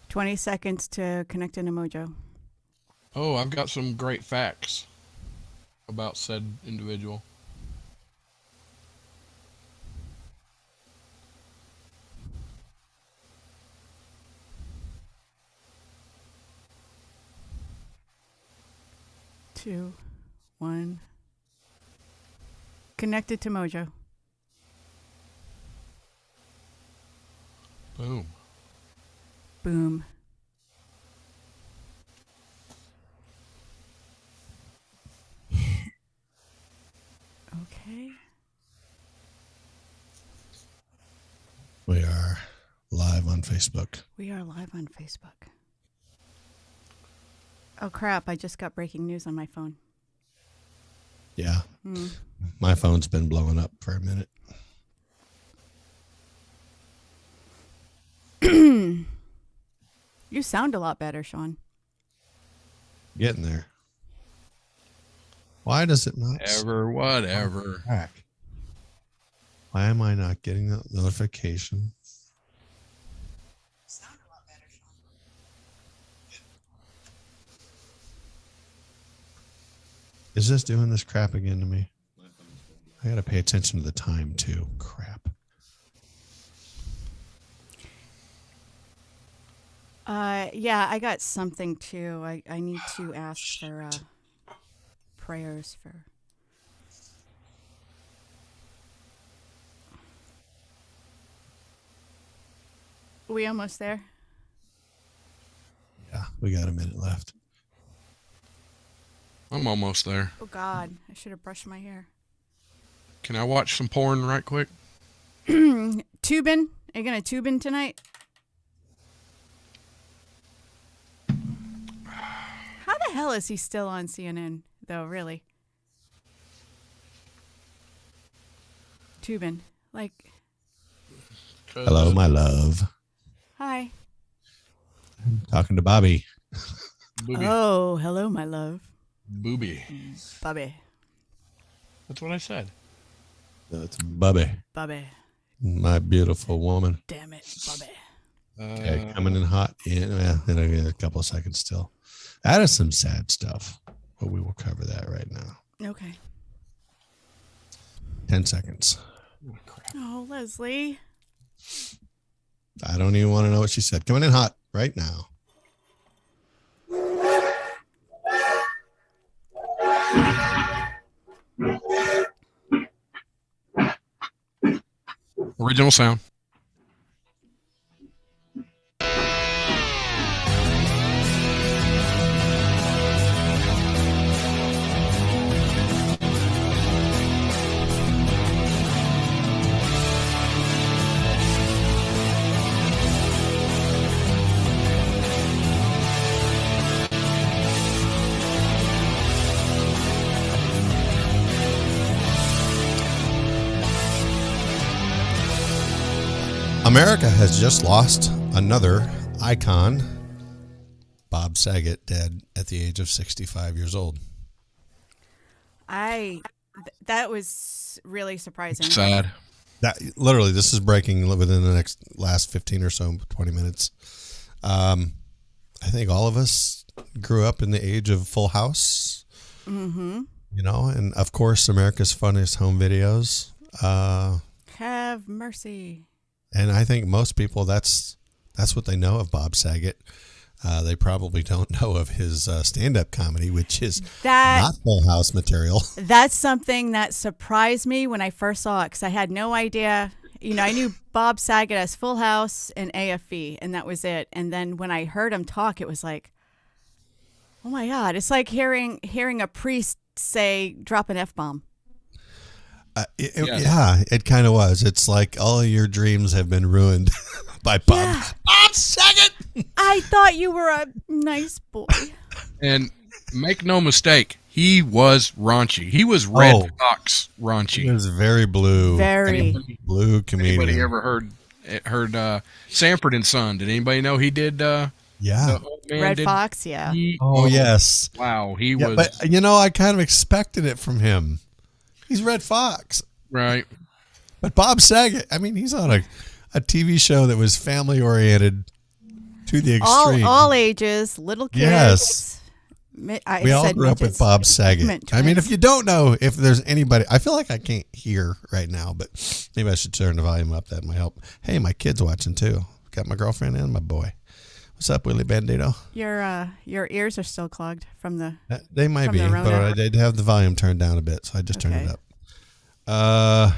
20 seconds to connect into Mojo. Oh, I've got some great facts about said individual. Two, one. Connected to Mojo. Boom. Boom. Okay. We are live on Facebook. We are live on Facebook. Oh, crap. I just got breaking news on my phone. Yeah. My phone's been blowing up for a minute. You sound a lot better, Sean. Getting there. Why does it not? Whatever. Back? Why am I not getting the notification? Sound a lot better, Sean. Is this doing this crap again to me? I got to pay attention to the time too. Crap. Yeah, I got something too. I need to ask for prayers for. We almost there? Yeah, we got a minute left. I'm almost there. Oh, God. I should have brushed my hair. Can I watch some porn right quick? Tubin? Are you going to tubin tonight? How the hell is he still on CNN, though, really? Tubin. Like, Hello, my love. hi. I'm talking to Bobby. Booby. Oh, hello, my love. Booby. Bobby. That's what I said. That's Bobby, Bobby. my beautiful woman. Damn it, Bobby. Okay, coming in hot in a couple of seconds still. That is some sad stuff, but we will cover that right now. Okay. 10 seconds. Oh, crap. Oh, Leslie. I don't even want to know what she said. Coming in hot right now. Original sound. America has just lost another icon, Bob Saget, dead at the age of 65 years old. That was really surprising. Sad. That literally, this is breaking within the last 15 or so 20 minutes. I think all of us grew up in the age of Full House. Mm-hmm. You know, and of course, America's Funniest Home Videos. Have mercy. And I think most people, that's what they know of Bob Saget. They probably don't know of his stand-up comedy, which is not Full House material. That's something that surprised me when I first saw it, because I had no idea. You know, I knew Bob Saget as Full House and AFE, and that was it. And then when I heard him talk, it was like, oh my God, it's like hearing a priest say, drop an F-bomb. Yeah, it kind of was. It's like all of your dreams have been ruined by Bob. Yeah. Bob Saget. I thought you were a nice boy. And make no mistake, he was raunchy. He was Red Fox raunchy. He was very blue. Very. Blue comedian. Anybody ever heard Sanford and Son? Did anybody know he did? Yeah. The old man Red did, Fox, yeah. Yes. Wow, he Yeah, was. but I kind of expected it from him. He's Red Fox. Right. But Bob Saget, I mean, he's on a TV show that was family oriented to the extreme. All ages, little kids. Yes. We all grew up with Bob Saget. I mean, if you don't know if there's anybody, I feel like I can't hear right now, but maybe I should turn the volume up. That might help. Hey, my kid's watching too. Got my girlfriend and my boy. What's up, Willie Bandito? Your ears are still clogged from the. They might be, but I did have the volume turned down a bit, so I just turned it up.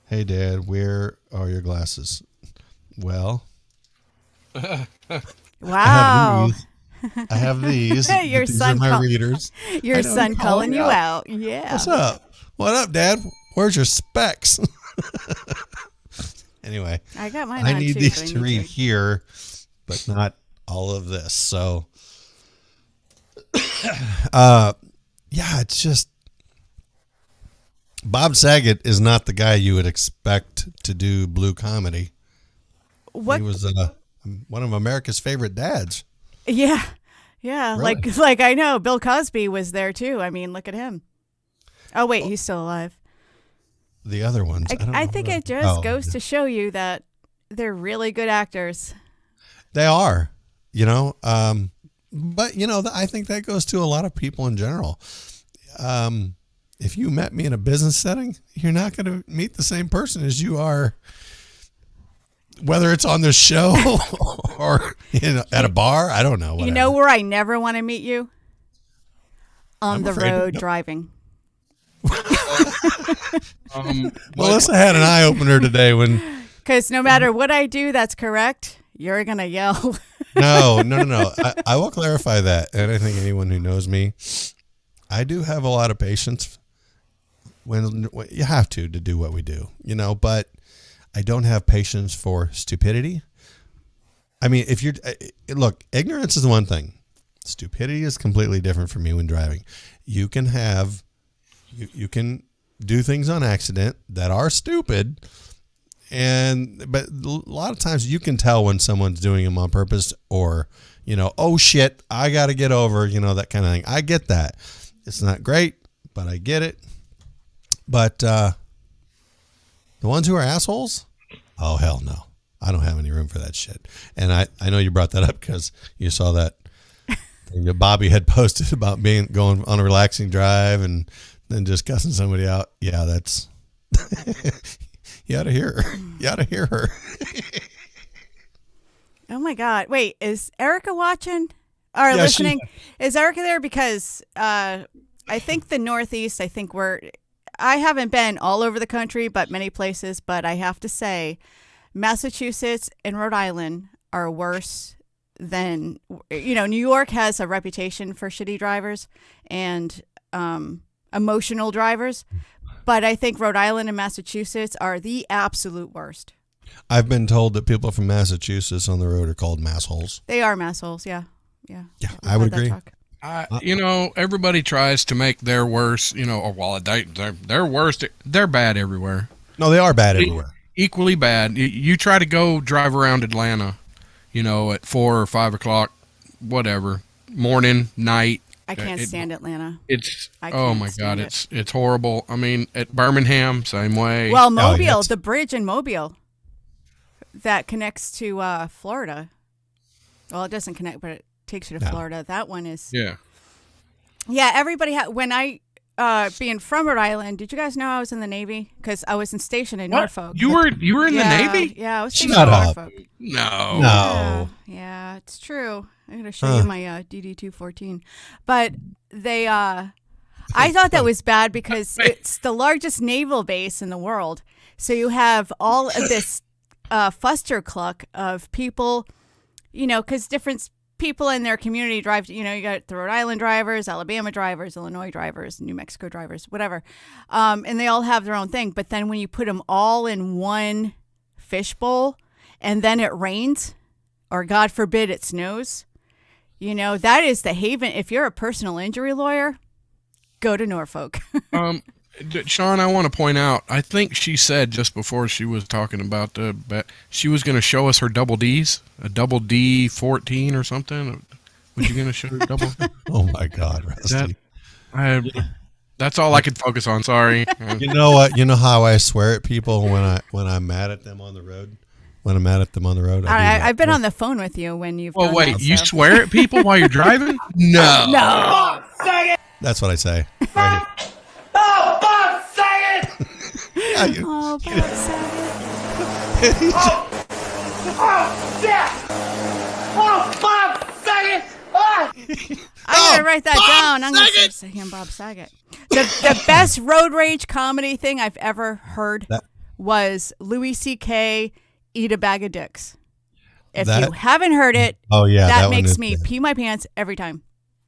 Hey, Dad, where are your glasses? Well, Wow. I have these. Your These son are my readers. Your son calling you out. Yeah. What's up? What up, Dad? Where's your specs? Anyway, I got mine. I on need too, these so I to need read here, but not all of this. So, yeah, it's just Bob Saget is not the guy you would expect to do blue comedy. What? He was one of America's favorite dads. Yeah. Yeah. Really? Like I know Bill Cosby was there too. I mean, look at him. Oh, wait, he's still alive. The other ones. I think it just goes to show you that they're really good actors. They are, but I think that goes to a lot of people in general. If you met me in a business setting, you're not going to meet the same person as you are, whether it's on the show or at a bar. I don't know. Whatever. You know where I never want to meet you? On the road driving. Melissa had an eye opener today because no matter what I do that's correct, you're gonna yell. No. I will clarify that, and I think anyone who knows me, I do have a lot of patience when you have to do what we do, but I don't have patience for stupidity. I mean, look, ignorance is one thing. Stupidity is completely different for me when driving. You can do things on accident that are stupid, but a lot of times you can tell when someone's doing them on purpose, or oh shit, I got to get over, that kind of thing. I get that. It's not great, but I get it. But the ones who are assholes, oh hell no, I don't have any room for that shit. And I know you brought that up because you saw that thing that Bobby had posted about going on a relaxing drive and then just cussing somebody out. Yeah, that's you ought to hear her. You ought to hear her. Oh my God! Wait, is Erica watching or listening? Is Erica there? Because I think the Northeast. I haven't been all over the country, but many places. But I have to say, Massachusetts and Rhode Island are worse than New York has a reputation for shitty drivers and emotional drivers, but I think Rhode Island and Massachusetts are the absolute worst. I've been told that people from Massachusetts on the road are called massholes. They are massholes, yeah. I would agree. Everybody tries to make their worst, they're worst. They're bad everywhere. No, they are bad everywhere. Equally bad. You try to go drive around Atlanta, at 4 or 5 o'clock, whatever, morning, night. I can't stand Atlanta. Oh my God, it's horrible. I mean, at Birmingham, same way. Well, Mobile, the bridge in Mobile that connects to Florida. Well, it doesn't connect, but it takes you to Florida. That one is. Yeah. Yeah, everybody when I being from Rhode Island, did you guys know I was in the Navy? Because I was stationed in Norfolk. You were in the Navy? Yeah, I was stationed in Norfolk. No. Yeah, it's true. I'm going to show you my DD-214. But they, I thought that was bad because it's the largest naval base in the world. So you have all of this fustercluck of people, because different people in their community drive, you got the Rhode Island drivers, Alabama drivers, Illinois drivers, New Mexico drivers, whatever. And they all have their own thing. But then when you put them all in one fishbowl and then it rains, or God forbid it snows, that is the haven. If you're a personal injury lawyer, go to Norfolk. Sean, I want to point out, I think she said just before she was talking about she was going to show us her double Ds, a double D14 or something. Was you going to show her double? Oh my God, Rusty. That's all I could focus on. Sorry. You know what? You know how I swear at people when I'm mad at them on the road? When I'm mad at them on the road, I've been on the phone with you when you've. Oh wait, you swear at people while you're driving? No. No. That's what I say. Right here. Oh, Bob Saget! Oh, Bob Saget. Oh, shit! Oh, Bob Saget! Oh! I'm going to write that down. I'm going to say him, Bob Saget. The best road rage comedy thing I've ever heard was Louis C.K. Eat a Bag of Dicks. If you haven't heard it, that makes me pee my pants every time.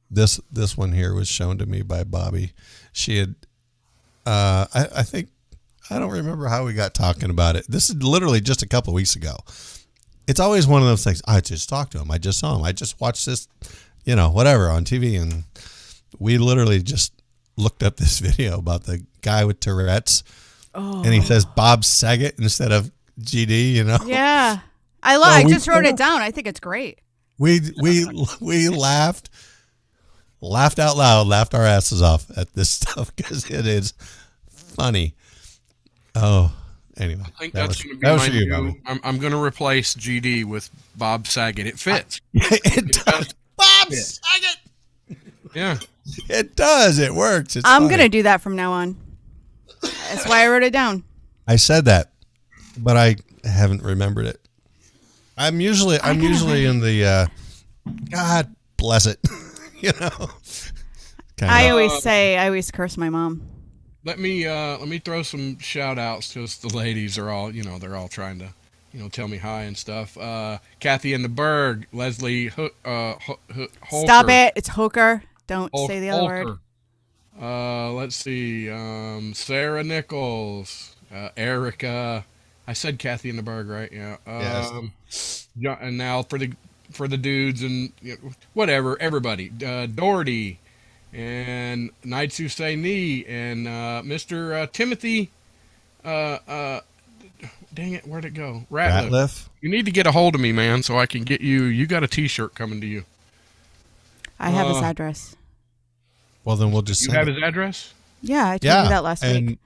This one here was shown to me by Bobby. She had, I think, I don't remember how we got talking about it. This is literally just a couple of weeks ago. It's always one of those things. I just talked to him. I just saw him. I just watched this, whatever on TV. And we literally just looked up this video about the guy with Tourette's. Oh. And he says Bob Saget instead of GD, Yeah. I just wrote it down. I think it's great. We laughed out loud, laughed our asses off at this stuff because it is funny. Oh, anyway. I think that's going to be my new. I'm going to replace GD with Bob Saget. It fits. It does. Bob Saget. Yeah. It does. It works. I'm going to do that from now on. That's why I wrote it down. I said that, but I haven't remembered it. I'm usually in the God bless it. I always curse my mom. Let me throw some shout outs because the ladies are all, they're all trying to, tell me hi and stuff. Kathy in the Berg, Leslie Holker. Stop it. It's Hooker. Don't say the other word. Let's see. Sarah Nichols, Erica. I said Kathy in the Berg, right? Yeah. Yes. And now for the dudes and whatever, everybody. Doherty and Knights Who Say Knee and Mr. Timothy. Dang it, where'd it go? Ratliff. You need to get a hold of me, man, so I can get you. You got a T-shirt coming to you. I have his address. Well, then we'll just. You have his address? Yeah, I told you that last week.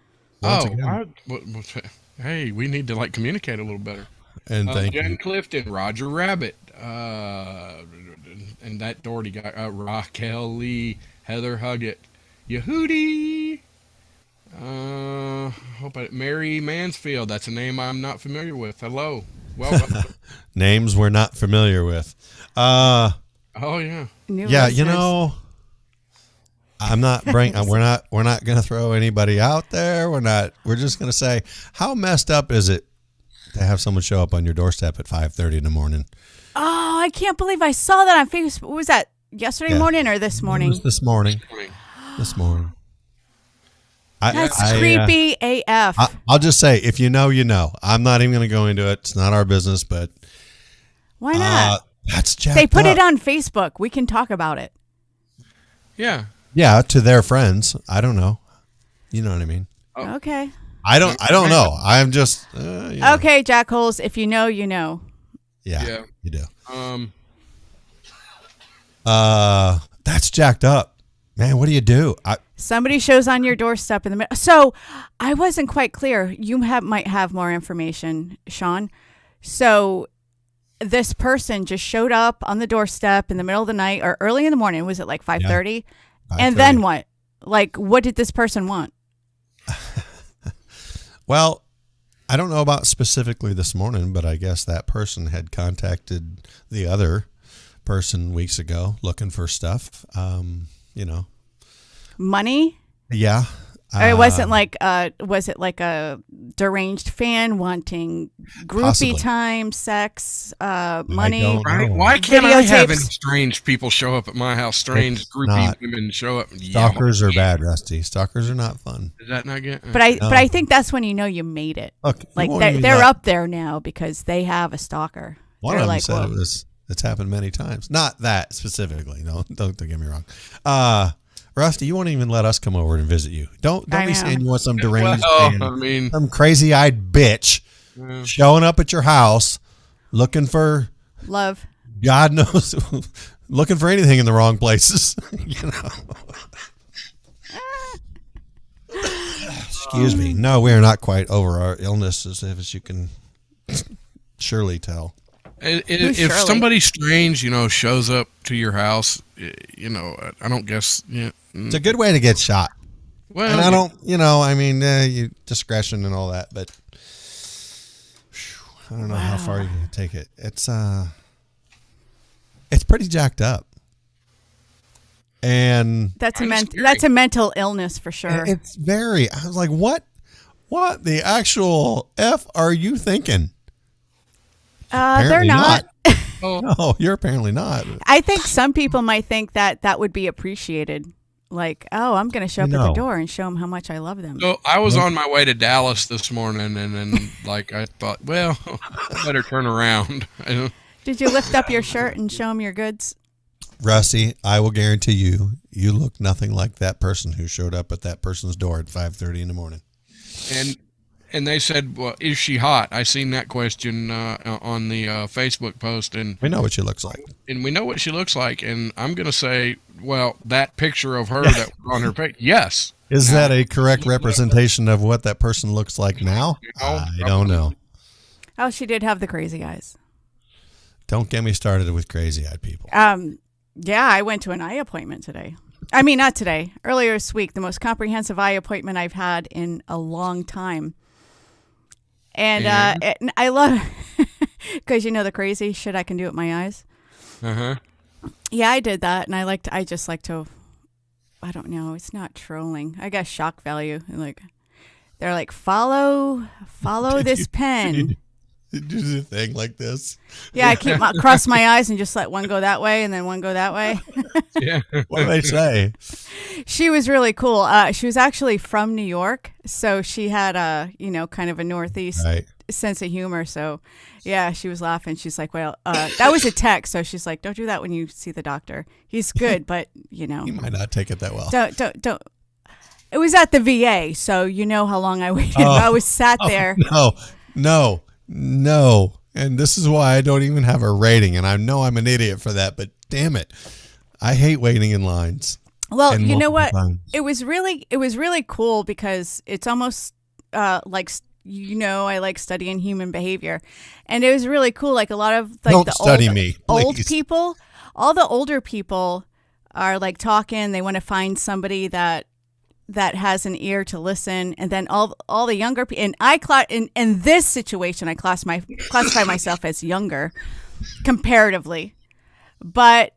Hey, we need to communicate a little better. And thank Jen you. Clifton, Roger Rabbit, and that Doherty guy, Raquel Lee, Heather Huggett, Yehudi, Mary Mansfield. That's a name I'm not familiar with. Hello, welcome. Names we're not familiar with. Oh yeah. New yeah, listeners. I'm not bringing. We're not going to throw anybody out there. We're just going to say, how messed up is it to have someone show up on your doorstep at 5:30 in the morning? Oh, I can't believe I saw that on Facebook. What was that? Yesterday morning or this morning? It was this morning. This morning. That's creepy AF. I'll just say, if you know, you know. I'm not even going to go into it. It's not our business, but why not? That's jacked They put up. it on Facebook. We can talk about it. Yeah. Yeah, to their friends. I don't know. You know what I mean? Oh. Okay. I don't know. I'm just Okay, Jack Holes, if you know, you know. Yeah. You do. That's jacked up. Man, what do you do? Somebody shows on your doorstep in the middle. So, I wasn't quite clear. You might have more information, Sean. So, this person just showed up on the doorstep in the middle of the night or early in the morning. Was it 5:30? Yeah. And then what? What did this person want? Well, I don't know about specifically this morning, but I guess that person had contacted the other person weeks ago looking for stuff. Money? Yeah. Or it wasn't like was it like a deranged fan wanting groupie Possibly. time, sex, money? don't Right? know. Why can't I have any Videotapes. strange people show up at my house? Strange It's groupie not. women show up and yell. Stalkers are bad, Rusty. Stalkers are not fun. Is that not good? But I think that's when you know you made it. Look, you Like won't they're, even they're let- up there now because they have a stalker. One They're of them like, said whoa. it's happened many times. Not that specifically. No, don't get me wrong. Rusty, you won't even let us come over and visit you. Don't I be know. saying you want some deranged Well, man, I mean, some crazy-eyed bitch showing up at your house looking for Love. God knows, looking for anything in the wrong places. You know. Excuse me. No, we are not quite over our illness, as you can surely tell. if Shirley? somebody strange, shows up to your house, I don't guess. Yeah, It's a good way to get shot. well, And I don't, you discretion and all that, but I don't know how far you can take it. It's pretty jacked up. And That's Kinda scary. that's a mental illness for sure. it's very, I was like, what the actual F are you thinking? They're Apparently not. Oh, No, you're apparently not. I think some people might think that would be appreciated. Like, oh, I'm going to show up at the No. door and show them how much I love them. so I was on my way to Dallas this morning, and then I thought, well, I better turn around. Did you lift up your shirt and show them your goods? Rusty, I will guarantee you look nothing like that person who showed up at that person's door at 5:30 in the morning. And they said, well, is she hot? I seen that question on the Facebook post, and We know what she looks like. we know what she looks like, and I'm going to say, well, that picture of her that was on her page, yes. Is that a correct representation of what that person looks like now? No, I don't know. Oh, she did have the crazy eyes. Don't get me started with crazy-eyed people. Yeah, I went to an eye appointment today. I mean, not today. Earlier this week, the most comprehensive eye appointment I've had in a long time. And I love because the crazy shit I can do with my eyes. Uh-huh. Yeah, I did that, and I just like to. I don't know. It's not trolling. I guess shock value. And they're like, follow this pen. You do the thing like this. Yeah, I keep cross my eyes and just let one go that way and then one go that way. Yeah. What do they say? She was really cool. She was actually from New York, so she had a kind of a Northeast Right. sense of humor. So yeah, she was laughing. She's like, well, that was a text. So she's like, don't do that when you see the doctor. He's good, but You might not take it that well. don't. It was at the VA, so you know how long I waited. Oh. I was sat there. No. And this is why I don't even have a rating. And I know I'm an idiot for that, but damn it. I hate waiting in lines. Well, And you know multiple what? times. It was really cool because it's almost like I like studying human behavior, and it was really cool. Like a lot of Don't the study old, me, old please. people, all the older people are like talking. They want to find somebody that has an ear to listen, and then all the younger people. And in this situation, I classify myself as younger comparatively, but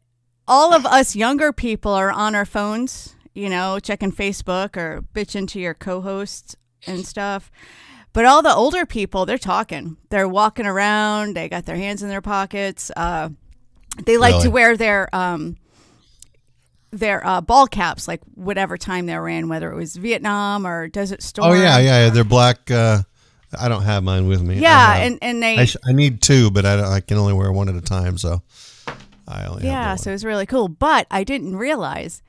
all of us younger people are on our phones, checking Facebook or bitching to your co-hosts and stuff. But all the older people, they're talking. They're walking around. They got their hands in their pockets. They like Really? to wear their ball caps, like whatever time they were in, whether it was Vietnam or Desert Storm. Oh, yeah. They're black. I don't have mine with me. Yeah, I have- and they I need two, but I can only wear one at a time, so I only yeah, have so it was really cool. But I didn't realize,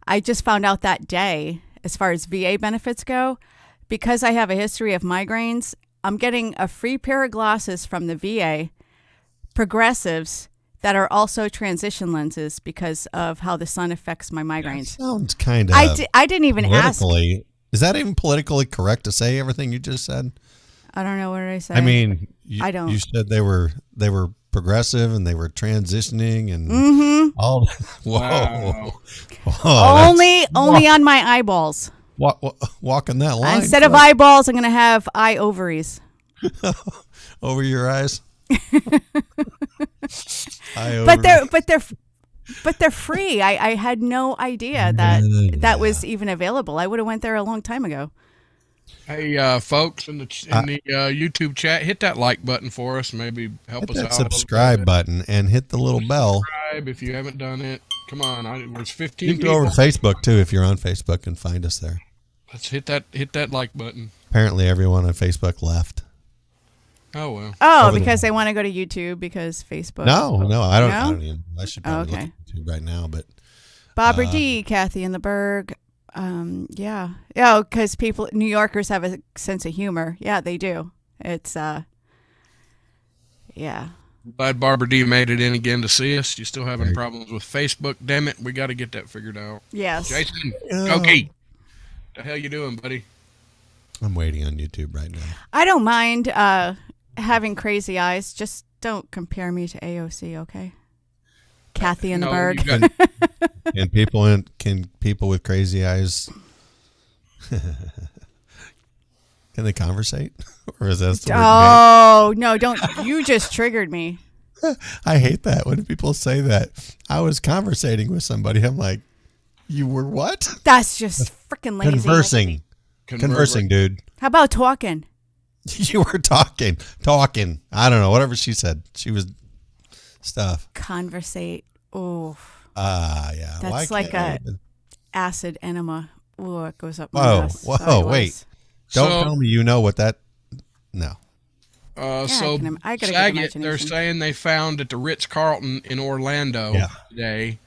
I just found out that day, as far as VA benefits go, because I have a history of migraines, I'm getting a free pair of glasses from the VA, progressives, that are also transition lenses because of how the sun affects my migraines. Sounds kind of I didn't even ask. politically. Is that even politically correct to say everything you just said? I don't know, what did I say? I mean, I don't. You said they were progressive and they were transitioning and all. Whoa, Wow. Whoa, only on my eyeballs. walking that line Instead of eyeballs, I'm going to have eye ovaries. over your eyes. But they're But they're free. I had no idea that was even available. I would have went there a long time ago. Hey, folks in the YouTube chat, hit that like button for us. Maybe help Hit us that out. subscribe button and hit the little bell. Subscribe if you haven't done it. Come on, there's 15 You can go people. over to Facebook too if you're on Facebook and find us there. Let's hit that like button. Apparently, everyone on Facebook left. Oh well. Oh, because they want to go to YouTube because Facebook. No, I don't. No? I don't even. I should probably Okay. look at YouTube right now, but Barbara D, Kathy in the Berg. Yeah, because New Yorkers have a sense of humor. Yeah, they do. It's yeah. Glad Barbara D made it in again to see us. You still having problems with Facebook? Damn it, we got to get that figured out. Yes. Jason, Yeah. okay. The hell you doing, buddy? I'm waiting on YouTube right now. I don't mind having crazy eyes. Just don't compare me to AOC, okay? Kathy in the No, Berg. you got- Can people with crazy eyes? Can they conversate, or is that the word? Oh no! Don't you just triggered me? I hate that when people say that. I was conversating with somebody. I'm like, you were what? That's just freaking lazy. Conversing, dude. How about talking? You were talking. I don't know, whatever she said. She was stuff. Conversate. Oh, Yeah. That's Why like can't a acid enema. Oh, it goes up my Whoa, ass. whoa, Sorry, wait. Wes. Don't So- tell me you know what that. No. So I gotta get Saget, they're imagination. saying they found at the Ritz-Carlton in Orlando today,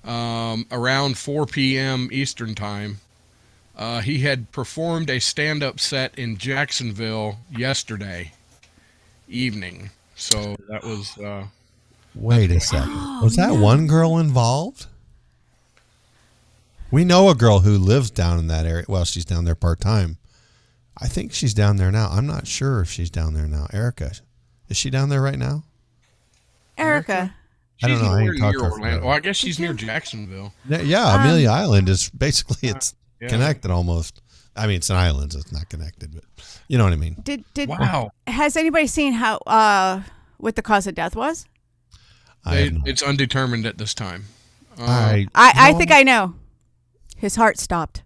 around 4 p.m. Eastern time. He had performed a stand-up set in Jacksonville yesterday evening. So that was Wait a second. Was that one girl involved? We know a girl who lives down in that area. Well, she's down there part-time. I think she's down there now. I'm not sure if she's down there now. Erica, is she down there right now? Erica. I don't she's know. I nowhere ain't talked near to her Orlando. forever. Well, I guess she's near Jacksonville. Yeah, Amelia Island is basically it's Yeah. connected almost. I mean, it's an island, so it's not connected, but you know what I mean. Did Wow. Has anybody seen how what the cause of death was? It's undetermined at this time. I think I know. His heart stopped.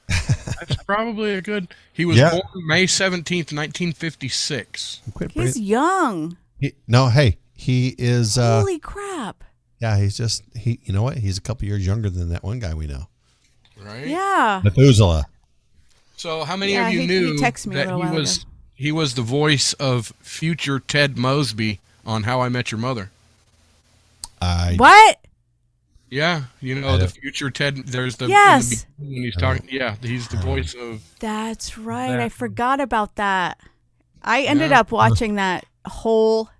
That's probably a good. He was born May 17th, 1956. He's young. He is. Holy crap! Yeah, he. You know what? He's a couple years younger than that one guy we know. Right? Yeah. Methuselah. So how many Yeah, of you he knew texted me a that little while he was the voice of future Ted Mosby on How I Met Your Mother? What? Yeah, you know the future Ted. There's the Yes. in the beginning when he's talking. Yeah, he's the voice of. That's right. That. I forgot about that. I ended up watching that whole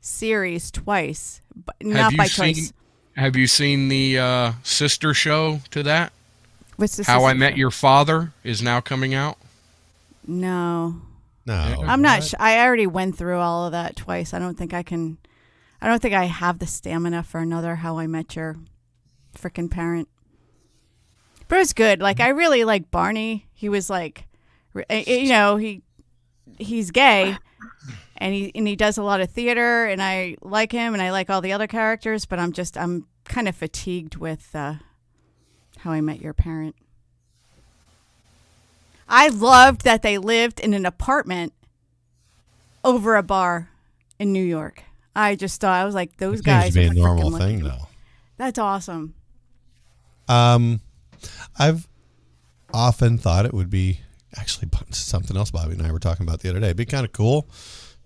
series twice, but not by choice. Have you seen the sister show to that? What's the How I sister Met show? Your Father is now coming out. No. No, I'm not. I already went through all of that twice. I don't think I can. I don't think I have the stamina for another How I Met Your freaking parent. But it was good. Like I really like Barney. He was like, he's gay, and he does a lot of theater, and I like him, and I like all the other characters. But I'm kind of fatigued with How I Met Your Parent. I loved that they lived in an apartment over a bar in New York. I just thought, I was like, those It guys seems to be are a normal freaking thing, lucky. though. That's awesome. I've often thought it would be actually something else Bobby and I were talking about the other day. It'd be kind of cool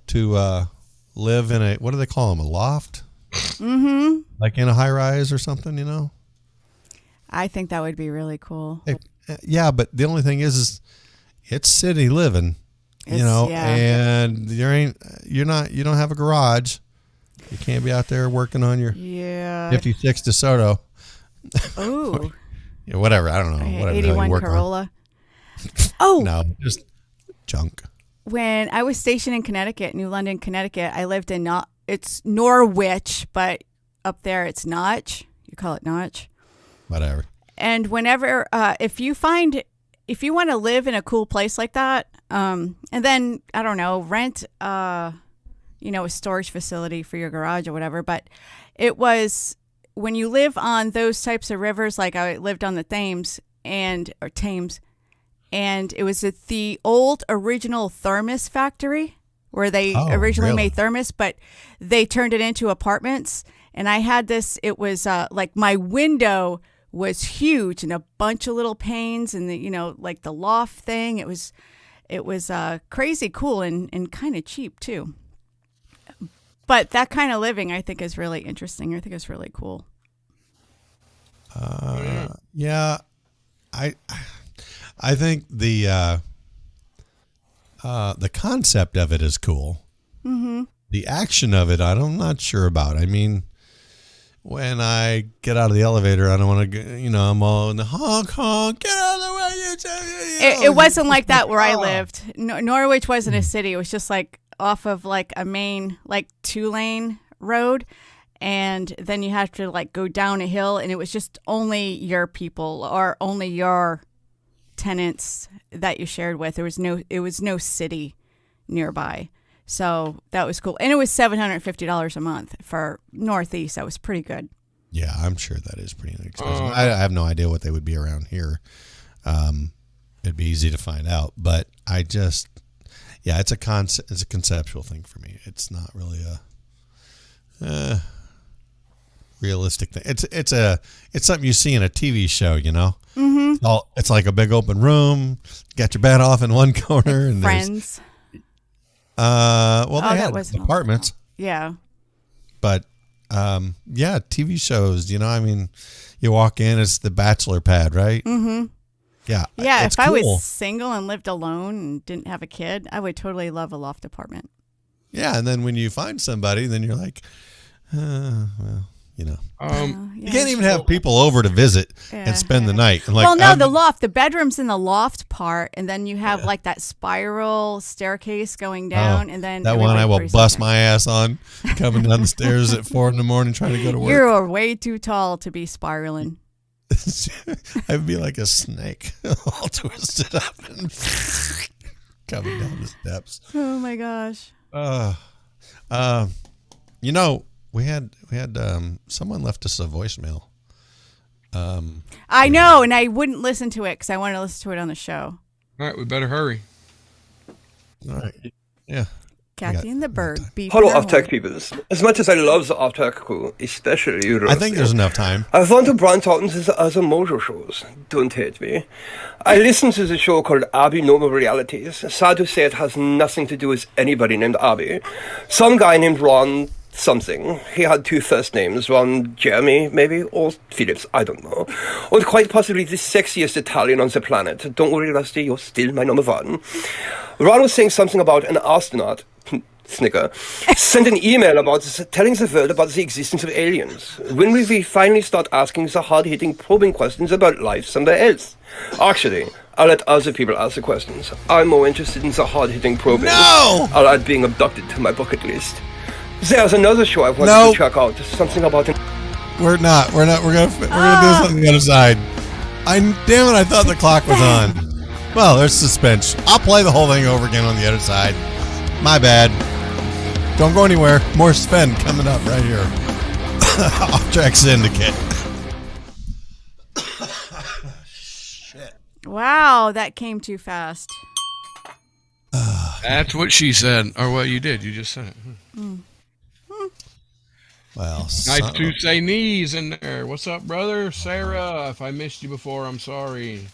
to live in a, what do they call them, a loft? Mm-hmm. Like in a high rise or something, you know? I think that would be really cool. Yeah, but the only thing is it's city living, you know, and you don't have a garage. You can't be out there working on your 56 DeSoto. Ooh. Yeah, whatever. I don't know. Whatever the hell you 81 work on. Corolla. Oh. No, just junk. When I was stationed in Connecticut, New London, Connecticut, I lived in it's Norwich, but up there it's Notch. You call it Notch. Whatever. And whenever, if you want to live in a cool place like that, and then, I don't know, rent, a storage facility for your garage or whatever, but it was when you live on those types of rivers, like I lived on the Thames or Thames, and it was at the old original thermos factory where they originally really? made thermos, but they turned it into apartments. And I had this, it was like my window was huge and a bunch of little panes and like the loft thing. It was crazy cool and kind of cheap too. But that kind of living, I think, is really interesting. I think it's really cool. Yeah, I think the concept of it is cool. Mm-hmm. The action of it, I'm not sure about. I mean, when I get out of the elevator, I don't want to, I'm all in the honk, get out of the way. It wasn't like that where I lived. Norwich wasn't a city. It was just like off of like a main, like 2-lane road. And then you have to like go down a hill, and it was just only your people or only your tenants that you shared with. It was no city nearby. So that was cool. And it was $750 a month for Northeast. That was pretty good. Yeah, I'm sure that is pretty inexpensive. I have no idea what they would be around here. It'd be easy to find out, but it's a conceptual thing for me. It's not really a realistic thing. It's something you see in a TV show, Mm-hmm. It's like a big open room. You got your bed off in one corner, and Friends. They had apartments. Yeah. But TV shows. I mean, you walk in, it's the bachelor pad, right? Mm-hmm. Yeah. Yeah. If cool. I was single and lived alone and didn't have a kid, I would totally love a loft apartment. Yeah, and then when you find somebody, then you're like, you can't even have people over to visit and spend the night. And the bedroom's in the loft part, and then you have like that spiral staircase going down, and then that one I will bust my ass on coming down the stairs at 4 a.m. trying to go to work. You're way too tall to be spiraling. I'd be like a snake, all twisted up and coming down the steps. Oh my gosh. We had someone left us a voicemail. I know, and I wouldn't listen to it because I wanted to listen to it on the show. All right, we better hurry. All right. Yeah. Kathy and the Bird. Hello, Off-Tech peoples. As much as I love the Off-Tech crew, especially you, I think there's enough time. I want to branch out into the other mojo shows. Don't hate me. I listen to the show called Abby Normal Realities. Sad to say it has nothing to do with anybody named Abby. Some guy named Ron something. He had 2 first names, Ron Jeremy, maybe, or Phillips, I don't know. Or quite possibly the sexiest Italian on the planet. Don't worry, Rusty, you're still my number 1. Ron was saying something about an astronaut, snicker, sent an email telling the world about the existence of aliens. When will we finally start asking the hard-hitting, probing questions about life somewhere else? Actually, I'll let other people ask the questions. I'm more interested in the hard-hitting probing. No! I'll add being abducted to my bucket list. There's another show I wanted to check out. Something about an... We're not. We're gonna do something on the other side. Damn it! I thought the clock was on. Well, there's suspense. I'll play the whole thing over again on the other side. My bad. Don't go anywhere. More Sven coming up right here. Off Track Syndicate. Shit. Wow, that came too fast. That's what she said, or what you did. You just said it. Well, nice to say knees in there. What's up, brother? Sarah, if I missed you before, I'm sorry.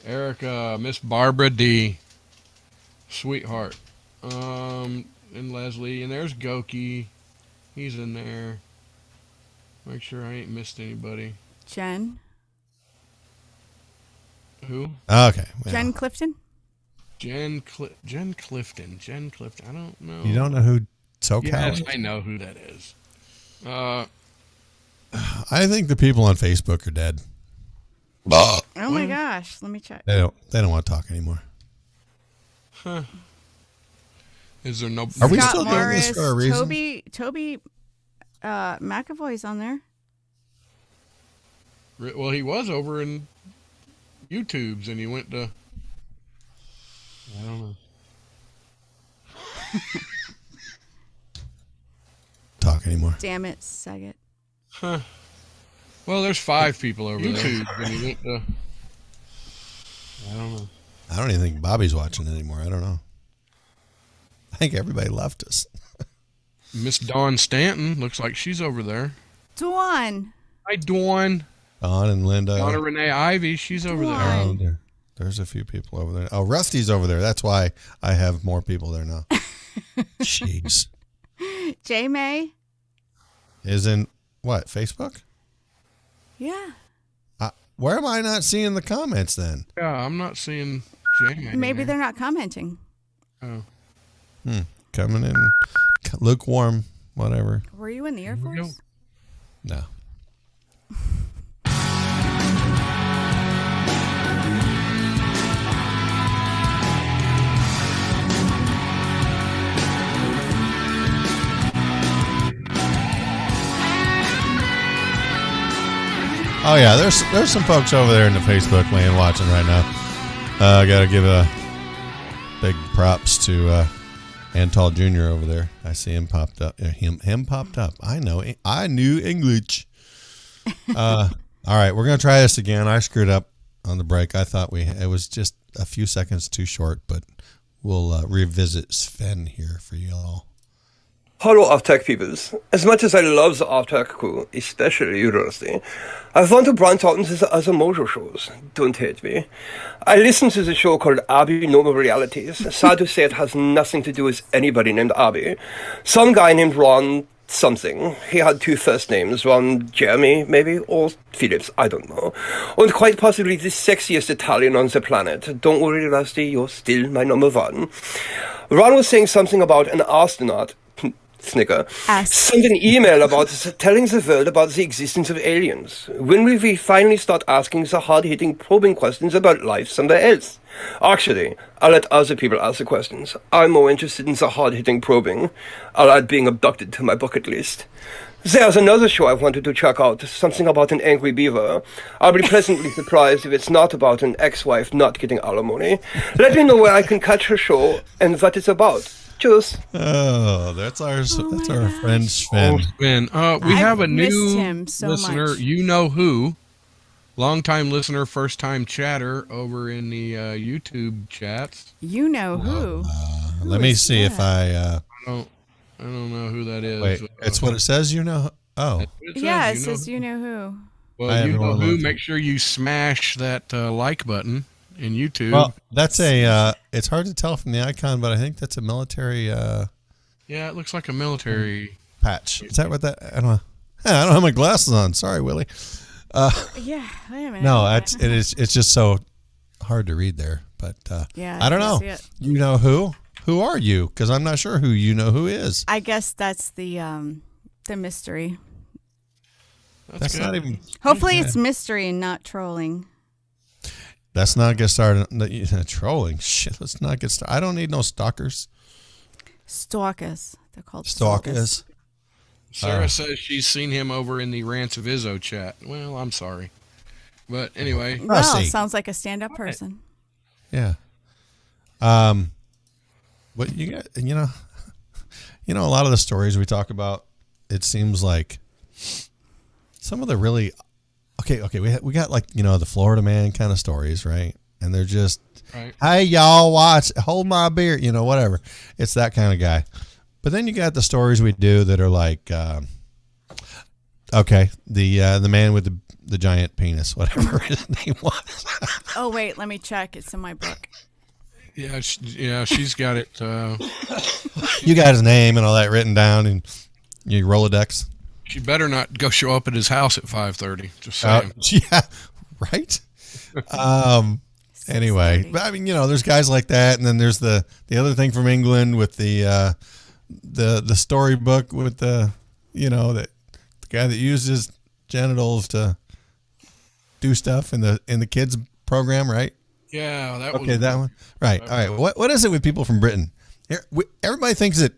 Erica, Miss Barbara D. Sweetheart. And Leslie, and there's Goki. He's in there. Make sure I ain't missed anybody. Jen. Who? Okay. Well. Jen Clifton? Jen Clifton. I don't know. You don't know who SoCal Yes, is? I know who that is. I think the people on Facebook are dead. Oh my gosh. Let me check. They don't want to talk anymore. Huh. Is there no... Are we Scott still doing this for a reason? Toby McAvoy's on there. Well, he was over in YouTube's and he went to... I don't know. Talk anymore. Damn it, Saget. Well, there's 5 people over YouTube. And you went to, I don't know. I don't even think Bobby's watching anymore. I don't know. I think everybody left us. Miss Dawn Stanton looks like she's over there. Dawn. Hi, Dawn. Dawn and Linda. Donna Renee Ivy, she's over there. Oh, there's a few people over there. Oh, Rusty's over there. That's why I have more people there now. Jeez. J May. Is in what, Facebook? Yeah. Where am I not seeing the comments then? Yeah, I'm not seeing Jamie. Maybe they're not commenting. Oh. Coming in lukewarm, whatever. Were you in the Air Force? No. Oh yeah, there's some folks over there in the Facebook land watching right now. I gotta give a big props to Antal Jr. over there. I see him popped up. Him popped up. I knew English. All right, we're gonna try this again. I screwed up on the break. I thought it was just a few seconds too short, but we'll revisit Sven here for you all. Hello, Off-Tech peoples. As much as I love the Off-Tech crew, especially you, Rusty, I want to branch out into the other mojo shows. Don't hate me. I listen to the show called Abby Normal Realities. Sad to say it has nothing to do with anybody named Abby. Some guy named Ron something. He had 2 first names, Ron Jeremy, maybe, or Phillips, I don't know. And quite possibly the sexiest Italian on the planet. Don't worry, Rusty, you're still my number 1. Ron was saying something about an astronaut. Snicker. Sent an email about telling the world about the existence of aliens. When will we finally start asking the hard-hitting, probing questions about life somewhere else? Actually, I'll let other people ask the questions. I'm more interested in the hard-hitting probing. I'll add being abducted to my bucket list. There's another show I wanted to check out, something about an angry beaver. I'll be pleasantly surprised if it's not about an ex-wife not getting alimony. Let me know where I can catch her show and what it's about. Cheers. Oh, that's our friend Sven. Sven. We have a new him so listener, much. you know who, longtime listener, first time chatter over in the YouTube chats. You know who? Let me see if I don't know who that is. Wait, it's what it says. You know. Oh, Yeah, it says you know who. Well, you know who. Make sure you smash that like button in YouTube. Well, that's it's hard to tell from the icon, but I think that's a military yeah, it looks like a military patch. Is that what that? I don't know. I don't have my glasses on. Sorry, Willie. Yeah, wait a minute. No, it's just so hard to read there. But yeah, I don't know. see it. You know who? Who are you? Because I'm not sure who you know who is. I guess that's the mystery. That's not even. Hopefully, it's mystery and not trolling. Let's not get started. Trolling. Shit, let's not get started. I don't need no stalkers. Stalkers. They're called Stalkers. Sarah says she's seen him over in the Rants of Izzo chat. Well, I'm sorry. But anyway. Well, Rusty. sounds like a stand-up person. Yeah. What you got? You know, a lot of the stories we talk about, it seems like some of the really okay. We got like, the Florida man kind of stories, right? And they're just, right. Hey y'all, hold my beer, whatever. It's that kind of guy. But then you got the stories we do that are like, okay, the man with the giant penis, whatever his name was. Oh wait, let me check. It's in my book. Yeah, she's got it. You got his name and all that written down in your Rolodex. She better not go show up at his house at 5:30. Just saying. Yeah, right. Anyway, but I mean, there's guys like that, and then there's the other thing from England with the storybook with the guy that uses genitals to do stuff in the kids program, right? Yeah, that okay, that one. Right. All right. What is it with people from Britain? Everybody thinks that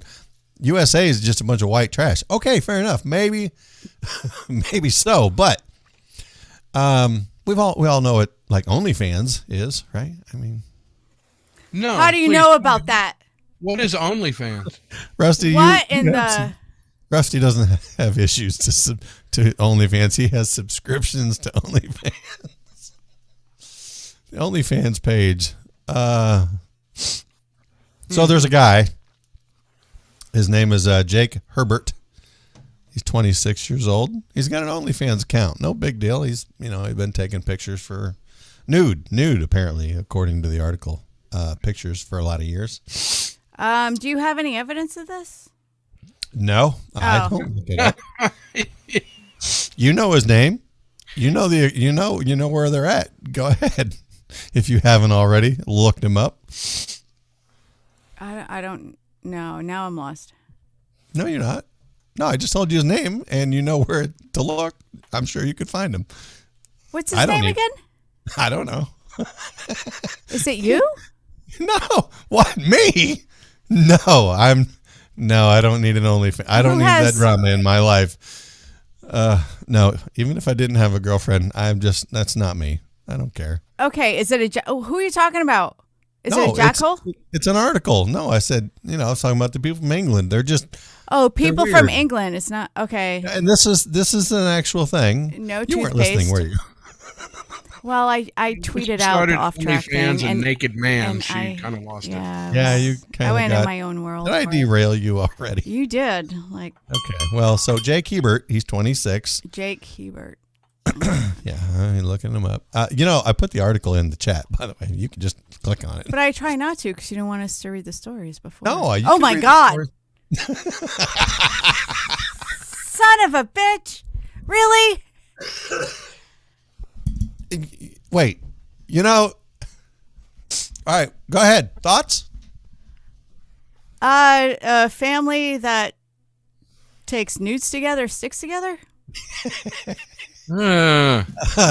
USA is just a bunch of white trash. Okay, fair enough. Maybe so, but we all know what like OnlyFans is, right? I mean, no. How do you know about that? What is OnlyFans? Rusty, What in the? Rusty doesn't have issues to OnlyFans. He has subscriptions to OnlyFans. The OnlyFans page. So there's a guy. His name is Jake Herbert. He's 26 years old. He's got an OnlyFans account. No big deal. He's been taking pictures for nude apparently, according to the article. Pictures for a lot of years. Do you have any evidence of this? No, I don't look it up. You know his name. You know where they're at. Go ahead. If you haven't already looked him up. I don't know. Now I'm lost. No, you're not. No, I just told you his name, and you know where to look. I'm sure you could find him. What's his name again? I don't know. Is it you? No. What? Me? No, I don't need an OnlyFans. I don't need that drama in my life. No, even if I didn't have a girlfriend, that's not me. I don't care. Okay, is it who are you talking about? Is it a jackhole? It's an article. No, I said, I was talking about the people from England. They're just people from England. It's not okay. And this is an actual thing. No, you weren't listening, were you? Well, I tweeted out the off track thing and Naked Man. She kind of lost it. Yeah, you kind of. I went in my own world. Did I derail you already? You did. Okay. Well, so Jake Hebert, he's 26. Jake Hebert. Yeah, I'm looking him up. I put the article in the chat, by the way. You can just click on it. But I try not to because you don't want us to read the stories before. No. Oh my God. Son of a bitch. Really? Wait. All right, go ahead. Thoughts? A family that takes nudes together, sticks together?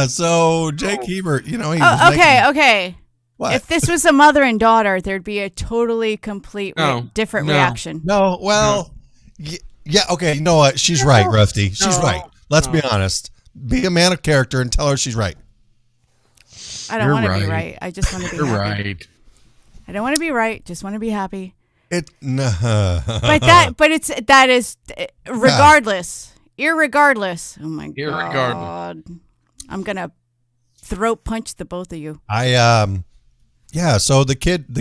So Jake Hebert, he was okay. What? If this was a mother and daughter, there'd be a totally complete different reaction. No, well, yeah, okay. You know what? She's right, Rusty. She's right. Let's be honest. Be a man of character and tell her she's right. I don't want to be right. I just want to be You're happy. right. I don't want to be right. Just want to be happy. But that is regardless. Irregardless. Oh my God. I'm gonna throat punch the both of you. So the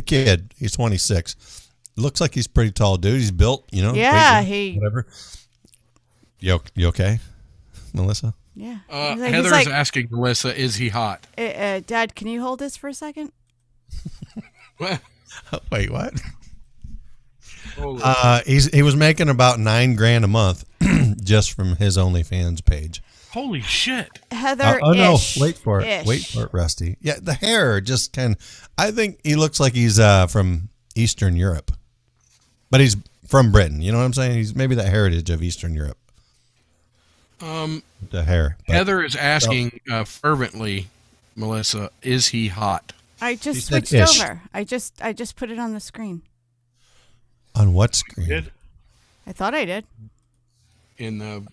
kid, he's 26. Looks like he's pretty tall dude. He's built, Yeah, whatever. You okay, Melissa? Yeah. Heather's asking Melissa, is he hot? Dad, can you hold this for a second? What? Wait, what? He was making about $9,000 a month just from his OnlyFans page. Holy shit! Heather, no, wait for it. Wait for it, Rusty. Yeah, the hair just I think he looks like he's from Eastern Europe, but he's from Britain. You know what I'm saying? He's maybe the heritage of Eastern Europe. The hair. Heather is asking fervently, Melissa, is he hot? I just switched over. I just put it on the screen. On what screen? Did? I thought I did. In the.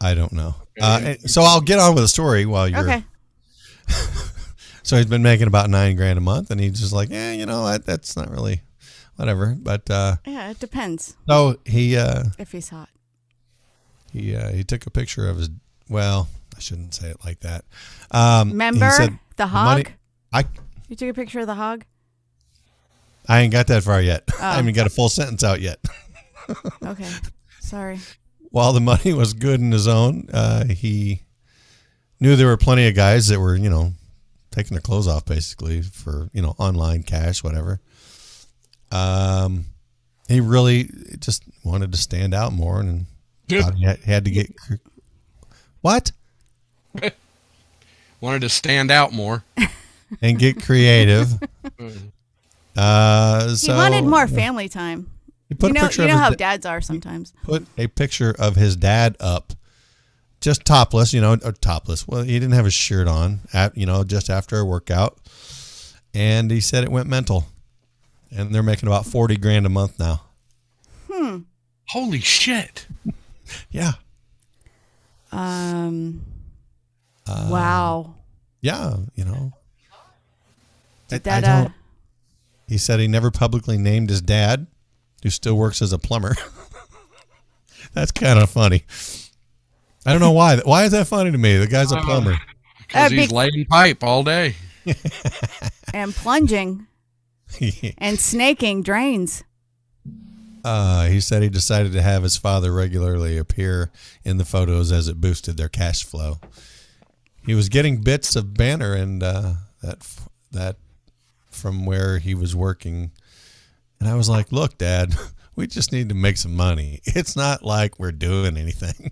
I don't know. So I'll get on with the story while you're. Okay. So he's been making about $9,000 a month, and he's just like, you know what? That's not really, whatever. But yeah, it depends. So he if he's hot. He took a picture of his. Well, I shouldn't say it like that. Remember the hog? You took a picture of the hog? I ain't got that far yet. I haven't got a full sentence out yet. Okay. Sorry. While the money was good in his own, he knew there were plenty of guys that were, taking their clothes off basically for, online cash, whatever. He really just wanted to stand out more and thought he had to get. What? Wanted to stand out more. And get creative. He wanted more family time. You know how dads are sometimes. Put a picture of his dad up, just topless, topless. Well, he didn't have his shirt on, just after a workout. And he said it went mental. And they're making about $40,000 a month now. Holy shit. Yeah. Wow. Yeah, Did he said he never publicly named his dad, who still works as a plumber. That's kind of funny. I don't know why. Why is that funny to me? The guy's a plumber. Because he's laying pipe all day. And plunging and snaking drains. He said he decided to have his father regularly appear in the photos as it boosted their cash flow. He was getting bits of banner and that from where he was working. And I was like, look, Dad, we just need to make some money. It's not like we're doing anything.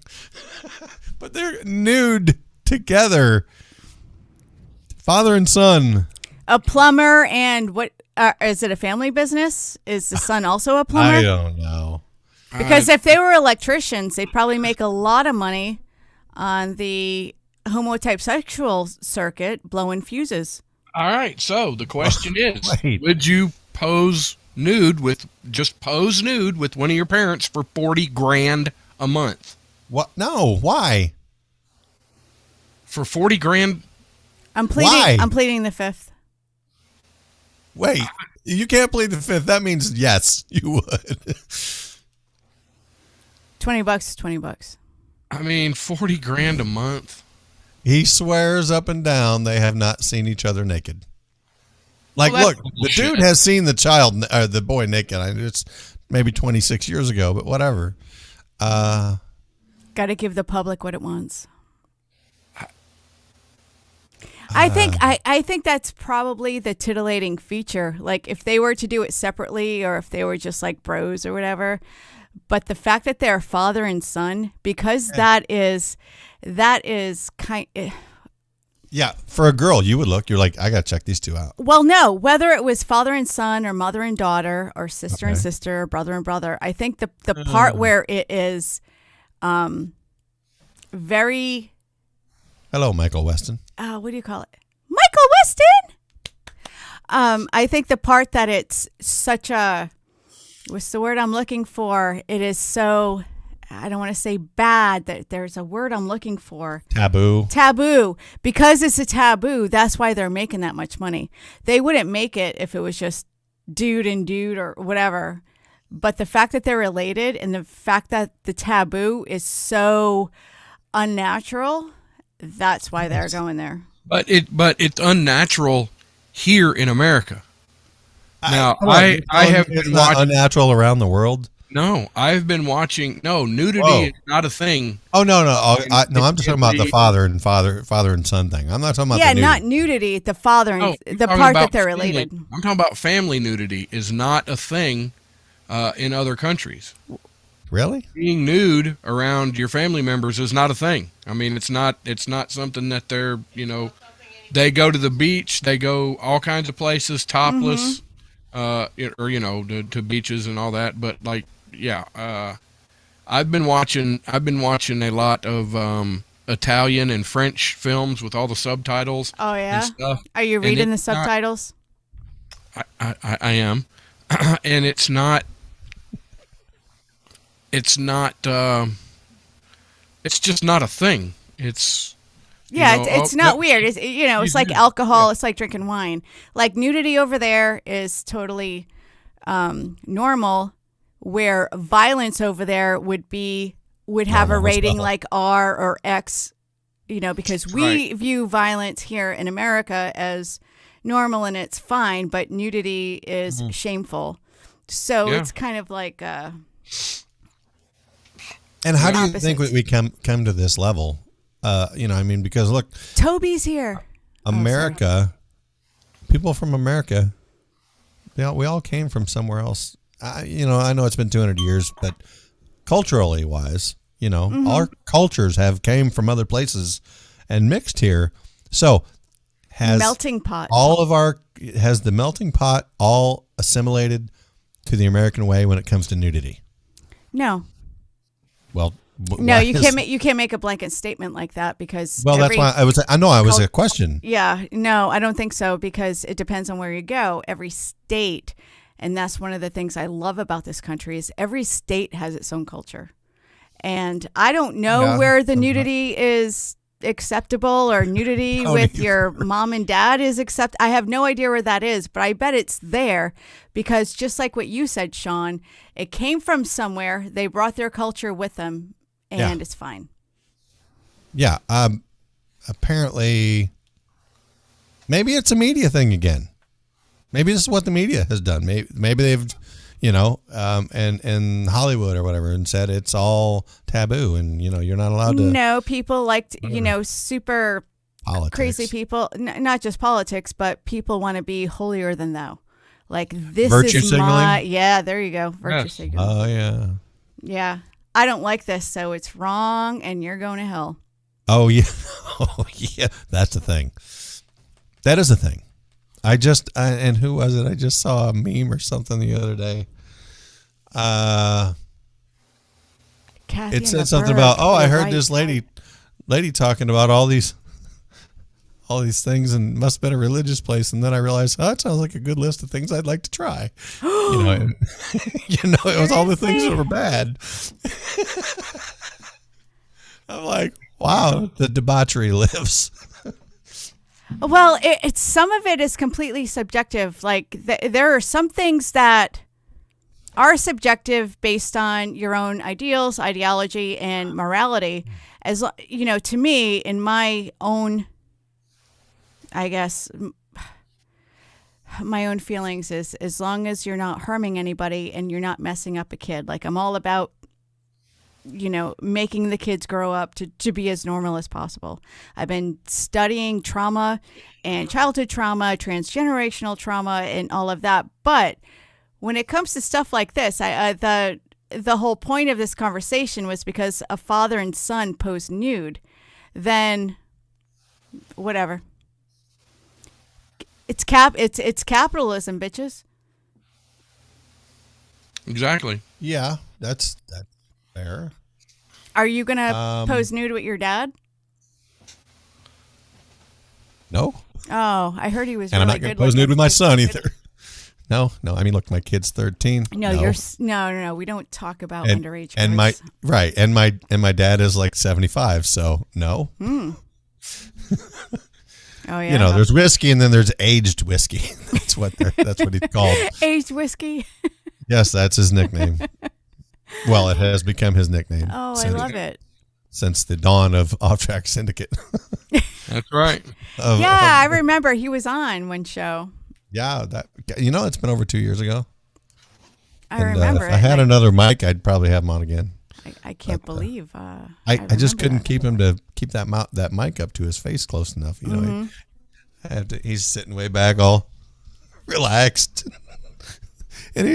But they're nude together. Father and son. A plumber and what? Is it a family business? Is the son also a plumber? I don't know. Because if they were electricians, they'd probably make a lot of money on the homotype sexual circuit blowing fuses. All right. So the question is, Wait. would you pose nude with one of your parents for $40,000 a month? What? No. Why? For $40,000? Why? I'm pleading the fifth. Wait. You can't plead the fifth. That means yes, you would. $20 is $20. I mean, $40,000 a month. He swears up and down they have not seen each other naked. Like, Well, look, that's the bullshit. dude has seen the boy naked. It's maybe 26 years ago, but whatever. Got to give the public what it wants. I think that's probably the titillating feature. Like if they were to do it separately, or if they were just like bros or whatever. But the fact that they're father and son, because that is kind. Yeah, for a girl, you would look. You're like, I got to check these two out. Well, no, whether it was father and son or mother and daughter or sister and sister or brother and brother, I think the part where it is very... Hello, Michael Weston. what do you call it? Michael Weston! I think the part that it's such a... What's the word I'm looking for? It is so... I don't want to say bad. That there's a word I'm looking for. Taboo. Because it's a taboo, that's why they're making that much money. They wouldn't make it if it was just dude and dude or whatever. But the fact that they're related and the fact that the taboo is so unnatural, that's why they're going there. But it's unnatural here in America. Now, I have been watching unnatural around the world. No, I've been watching. No, nudity is not a thing. Oh no. I'm just talking about the father and son thing. I'm not talking about the nudity. Not nudity. The father and the part that they're related. I'm talking about family nudity is not a thing in other countries. Really? Being nude around your family members is not a thing. I mean, it's not something that they're, they go to the beach, they go all kinds of places topless, or to beaches and all that. But like, yeah, I've been watching a lot of Italian and French films with all the subtitles. Oh yeah. And stuff. Are you reading the subtitles? I am, and it's not. It's just not a thing. It's it's not weird. It's like alcohol. Yeah. It's like drinking wine. Like nudity over there is totally normal, where violence over there would have a rating like R or X, because we view violence here in America as normal and it's fine, but nudity is shameful. So it's kind of like and how do you think we come to this level? Because look, Toby's here. America, people from America, we all came from somewhere else. I know it's been 200 years, but culturally wise, our cultures have came from other places and mixed here. So has melting pot. Has the melting pot all assimilated to the American way when it comes to nudity? No. Well, no, you can't make a blanket statement like that because. Well, that's why I was a question. Yeah, no, I don't think so because it depends on where you go. Every state, and that's one of the things I love about this country is every state has its own culture, and I don't know where the nudity is acceptable or nudity with your mom and dad is I have no idea where that is, but I bet it's there because just like what you said, Sean, it came from somewhere. They brought their culture with them, and it's fine. Yeah. Apparently, maybe it's a media thing again. Maybe this is what the media has done. Maybe they've, and Hollywood or whatever, and said it's all taboo, and you're not allowed to. No, people liked, super Politics. crazy people. Not just politics, but people want to be holier than thou. Like this Virtue is signaling? yeah. There you go. Virtue Yes. signaling. Oh yeah. Yeah, I don't like this, so it's wrong, and you're going to hell. Oh yeah. Oh yeah. That's the thing. That is a thing. And who was it? I just saw a meme or something the other day. Kathy It and said the something bird. about, I You're heard right. this lady talking about all these things, and must have been a religious place. And then I realized, that sounds like a good list of things I'd like to try. It was all the things that were bad. I'm like, wow, the debauchery lives. Well, it's some of it is completely subjective. Like there are some things that are subjective based on your own ideals, ideology, and morality. As to me, in my own, I guess, my own feelings is as long as you're not harming anybody and you're not messing up a kid. Like I'm all about making the kids grow up to be as normal as possible. I've been studying trauma and childhood trauma, transgenerational trauma, and all of that. But when it comes to stuff like this, the whole point of this conversation was because a father and son posed nude. Then, whatever. It's capitalism, bitches. Exactly. Yeah, that's fair. Are you gonna pose nude with your dad? No, Oh, I heard he was. and I'm really not going to good pose nude looking. with my son either. No. I mean, look, my kid's 13. No, no. We don't talk about underage. And kids. my dad is like 75. So no. Oh yeah. There's whiskey and then there's aged whiskey. That's what he's called. Aged whiskey. Yes, that's his nickname. Well, it has become his nickname. Oh, I love it. Since the dawn of Track Syndicate. That's right. I remember he was on one show. Yeah, it's been over 2 years ago. I remember. If I had another mic, I'd probably have him on again. I can't believe. I just couldn't keep him to keep that mic up to his face close enough. He's sitting way back, all relaxed, and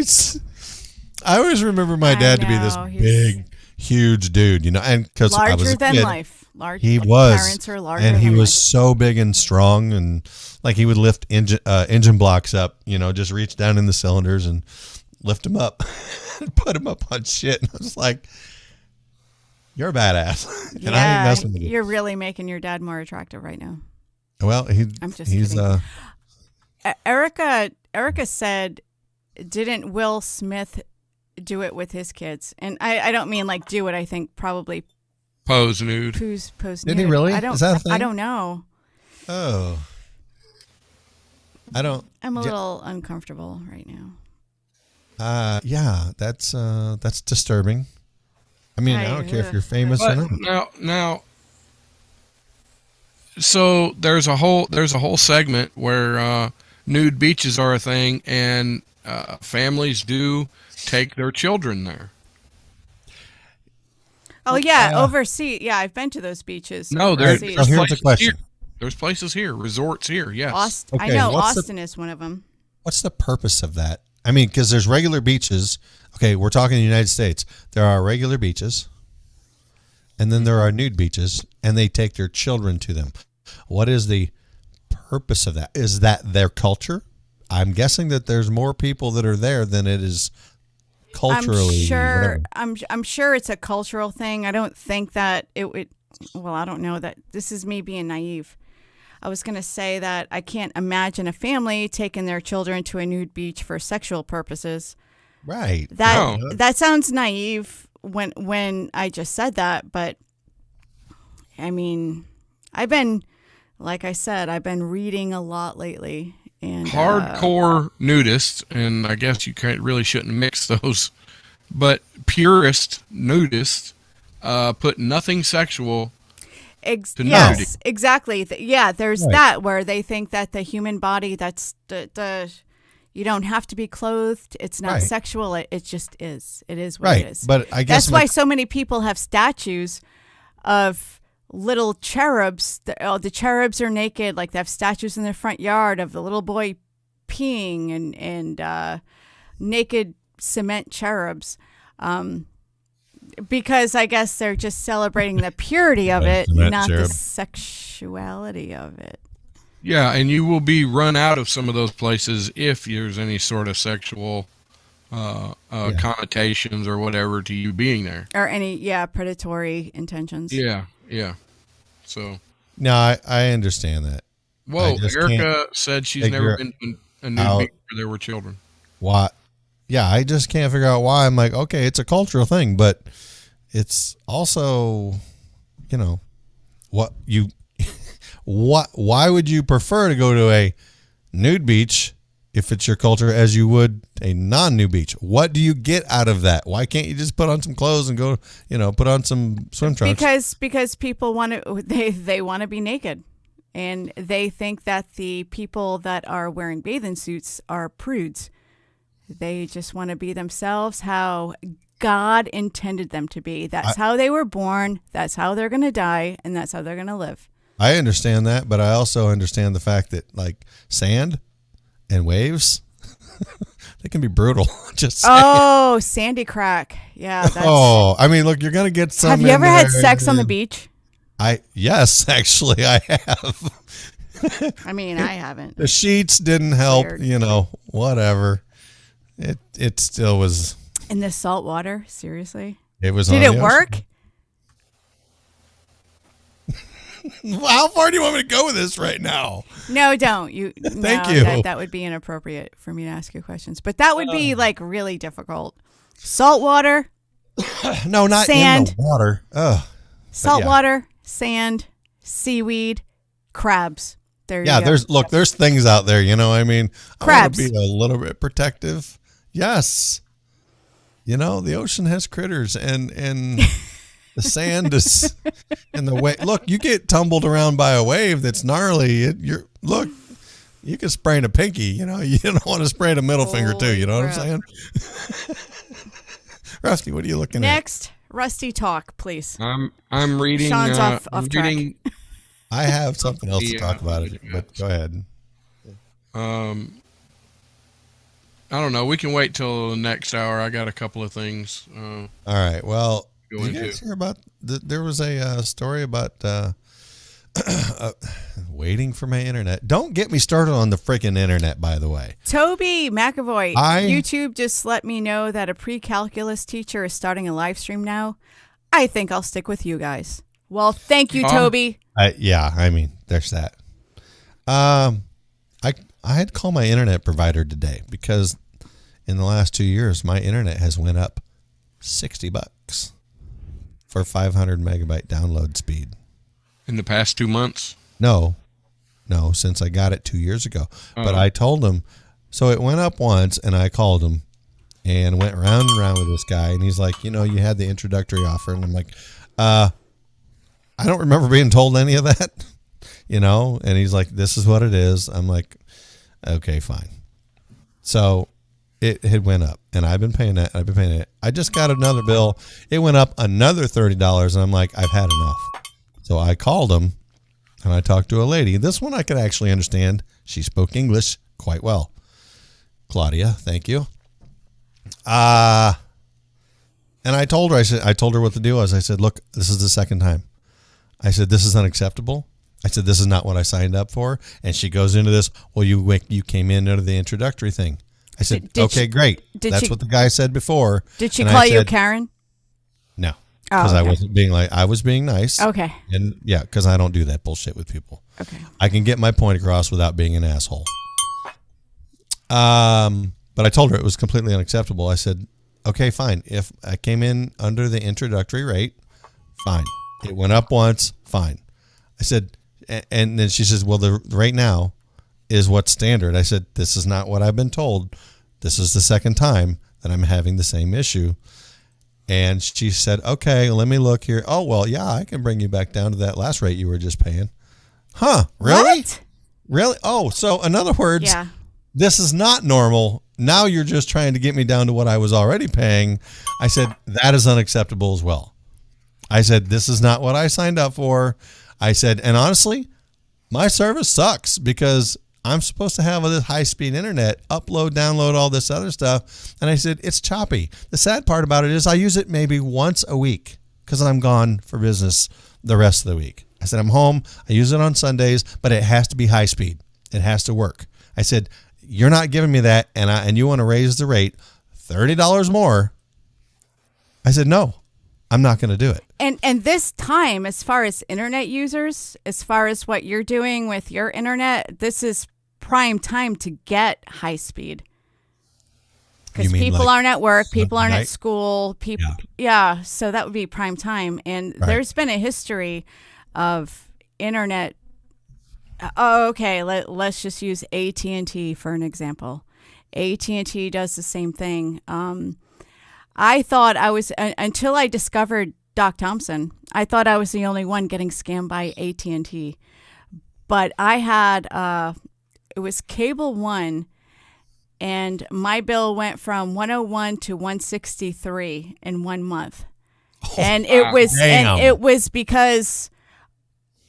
I always remember my dad to be this big, huge dude, and because I was a than kid, life. He was, parents are larger and he than was life. so big and strong, and like he would lift engine blocks up, just reach down in the cylinders and lift them up, and put them up on shit. And I was like, "You're a badass," and I ain't messing with you. You're really making your dad more attractive right now. Well, I'm just he's kidding. Erica said, "Didn't Will Smith do it with his kids?" And I don't mean like do it. I think probably Pose nude. pose Did nude. he really? I don't. Is that a thing? I don't know. Oh, I don't. I'm a little uncomfortable right now. Yeah, that's disturbing. I mean, I don't care if you're famous or not. Now, so there's a whole segment where nude beaches are a thing, and families do take their children there. Oh yeah, overseas. Yeah, I've been to those beaches. No, there's overseas. here's the question. There's places here, resorts here. Yes. I Okay, know what's Austin is one of them. What's the purpose of that? I mean, because there's regular beaches. Okay, we're talking the United States. There are regular beaches, and then there are nude beaches, and they take their children to them. What is the purpose of that? Is that their culture? I'm guessing that there's more people that are there than it is culturally. I'm sure it's a cultural thing. I don't think that it would. Well, I don't know that. This is me being naive. I was going to say that I can't imagine a family taking their children to a nude beach for sexual purposes. Right. That sounds naive when I just said that, but I mean, like I said, I've been reading a lot lately. And hardcore nudists, and I guess you really shouldn't mix those, but purist nudists put nothing sexual to yes, nudity. exactly. Yeah, there's Right. that where they think that the human body, that's the you don't have to be clothed. It's not Right. sexual. It just is. It is what Right. it is. But I guess that's why so many people have statues of little cherubs. The cherubs are naked. Like they have statues in their front yard of the little boy peeing and naked cement cherubs. Because I guess they're just celebrating the purity of it, Cement not cherub. the sexuality of it. Yeah, and you will be run out of some of those places if there's any sort of sexual connotations or whatever to you being there. Or any, predatory intentions. Yeah, yeah. So, No, I understand that. whoa, I just Erica can't said she's figure never been to a nude out- beach where there were children. Why? Yeah, I just can't figure out why. I'm like, okay, it's a cultural thing, but it's also, why would you prefer to go to a nude beach if it's your culture as you would a non-nude beach? What do you get out of that? Why can't you just put on some clothes and go, put on some swim trunks? Because people want to, they want to be naked. And they think that the people that are wearing bathing suits are prudes. They just want to be themselves, how God intended them to be. That's how they were born. That's how they're going to die. And that's how they're going to live. I understand that, but I also understand the fact that like sand and waves, they can be brutal. Just saying. Oh, sandy crack. Yeah. That's, I mean, look, you're going to get some. have you in ever had there. sex on the beach? Yes, actually I have. I mean, I haven't. The sheets didn't help, Weird. Whatever. It still was. In the salt water? Seriously? It was. Did on it the ocean. work? How far do you want me to go with this right now? No, don't. Thank No, you. That would be inappropriate for me to ask you questions. But that would be like really difficult. Salt water, No, not Sand. in the water. Ugh. salt yeah. water, sand, seaweed, crabs. There you Yeah, go. there's things out there, I mean, Crabs. I want to be a little bit protective. Yes. The ocean has critters and the sand is and the wave. Look, you get tumbled around by a wave that's gnarly. You can sprain a pinky, you don't want to sprain a middle finger too, you know what I'm saying? Rusty, what are you looking Next, Rusty talk, please. I'm reading. Sean's off I'm track. reading. at? I have something else to Yeah, talk about it, but go ahead. I don't know. We can wait till the next hour. I got a couple of things. All right. Well, Go did you into. guys hear about? There was a story about waiting for my internet. Don't get me started on the freaking internet, by the way. Toby McAvoy, I- YouTube just let me know that a pre-calculus teacher is starting a live stream now. I think I'll stick with you guys. Well, thank you, Toby. I mean, there's that. I had to call my internet provider today because in the last 2 years, my internet has went up $60 for 500 megabyte download speed. In the past 2 months. No, since I got it 2 years ago. But I told him, so it went up once, and I called him and went round and round with this guy, and he's like, you had the introductory offer, and I'm like, I don't remember being told any of that, and he's like, this is what it is. I'm like, okay, fine. So it had went up, and I've been paying that. I just got another bill. It went up another $30, and I'm like, I've had enough. So I called him, and I talked to a lady. This one I could actually understand. She spoke English quite well. Claudia, thank you. And I told her what the deal was. I said, look, this is the second time. I said, this is unacceptable. I said, this is not what I signed up for. And she goes into this, well, you came in under the introductory thing. I said, okay, great. That's what the guy said before. Did she And call I you said, Karen? No. Oh, Because okay. I was being nice. Okay. And yeah, because I don't do that bullshit with people. Okay. I can get my point across without being an asshole. But I told her it was completely unacceptable. I said, okay, fine. If I came in under the introductory rate, fine. It went up once, fine. I said, and then she says, well, the rate now is what's standard. I said, this is not what I've been told. This is the second time that I'm having the same issue. And she said, okay, let me look here. Oh, well, yeah, I can bring you back down to that last rate you were just paying. Huh, really? What? Really? Oh, so in other words, Yeah. this is not normal. Now you're just trying to get me down to what I was already paying. I said, that is unacceptable as well. I said, this is not what I signed up for. I said, and honestly, my service sucks because I'm supposed to have this high-speed internet, upload, download, all this other stuff. And I said, it's choppy. The sad part about it is I use it maybe once a week because I'm gone for business the rest of the week. I said, I'm home. I use it on Sundays, but it has to be high-speed. It has to work. I said, you're not giving me that, and you want to raise the rate $30 more. I said, no, I'm not going to do it. And this time, as far as internet users, as far as what you're doing with your internet, this is prime time to get high speed. Because people aren't at work, people aren't at school, people, yeah, so that would be prime time. And there's been a history of internet. Oh, okay, let's just use AT&T for an example. AT&T does the same thing. I thought I was, until I discovered Doc Thompson, I thought I was the only one getting scammed by AT&T. But I had, it was Cable One, and my bill went from 101 to 163 in 1 month. And it was because,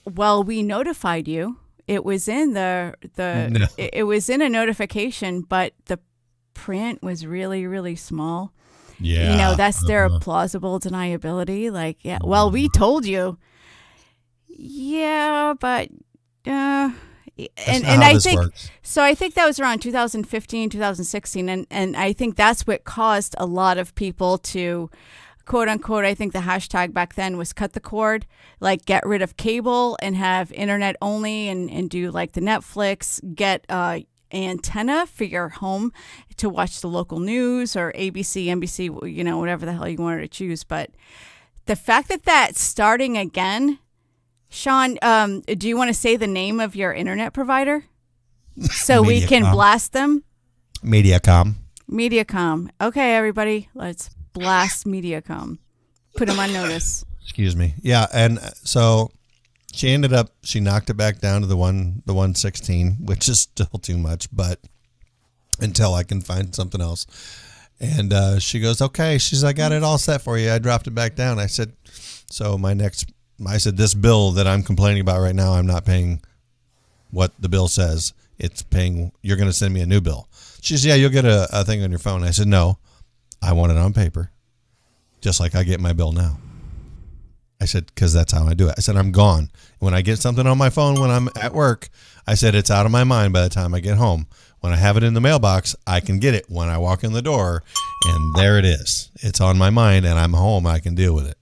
well, we notified you. It was in it was in a notification, but the print was really, really small. Yeah. You know, that's their plausible deniability. Like, yeah, well, we told you. Yeah, but and I think works. So I think that was around 2015, 2016, and I think that's what caused a lot of people to, quote unquote, I think the hashtag back then was cut the cord, like get rid of cable and have internet only and do like the Netflix, get antenna for your home to watch the local news or ABC, NBC, you know, whatever the hell you wanted to choose. But the fact that that's starting again, Sean, do you want to say the name of your internet provider so we can blast them? Mediacom. Okay, everybody, let's blast Mediacom. Put them on notice. Excuse me. Yeah, and so she knocked it back down to the 116, which is still too much, but until I can find something else. And she goes, okay. She's, I got it all set for you. I dropped it back down. I said, so I said, this bill that I'm complaining about right now, I'm not paying what the bill says. It's paying, you're going to send me a new bill. She said, yeah, you'll get a thing on your phone. I said, no, I want it on paper, just like I get my bill now. I said, because that's how I do it. I said, I'm gone. When I get something on my phone when I'm at work, I said, it's out of my mind by the time I get home. When I have it in the mailbox, I can get it when I walk in the door, and there it is. It's on my mind, and I'm home. I can deal with it.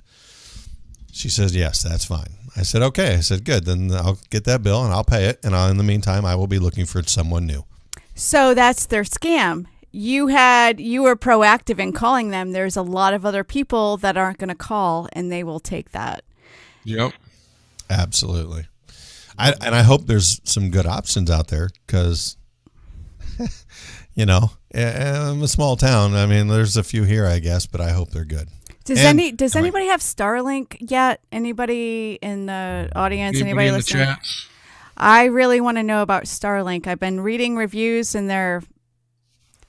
She says, yes, that's fine. I said, okay. I said, good. Then I'll get that bill, and I'll pay it, and in the meantime, I will be looking for someone new. So that's their scam. You were proactive in calling them. There's a lot of other people that aren't going to call, and they will take that. Yep. Absolutely. I hope there's some good options out there because, you know, I'm a small town. I mean, there's a few here, I guess, but I hope they're good. Does anybody have Starlink yet? Anybody in the audience? Anybody listening? In the chat? I really want to know about Starlink. I've been reading reviews, and they're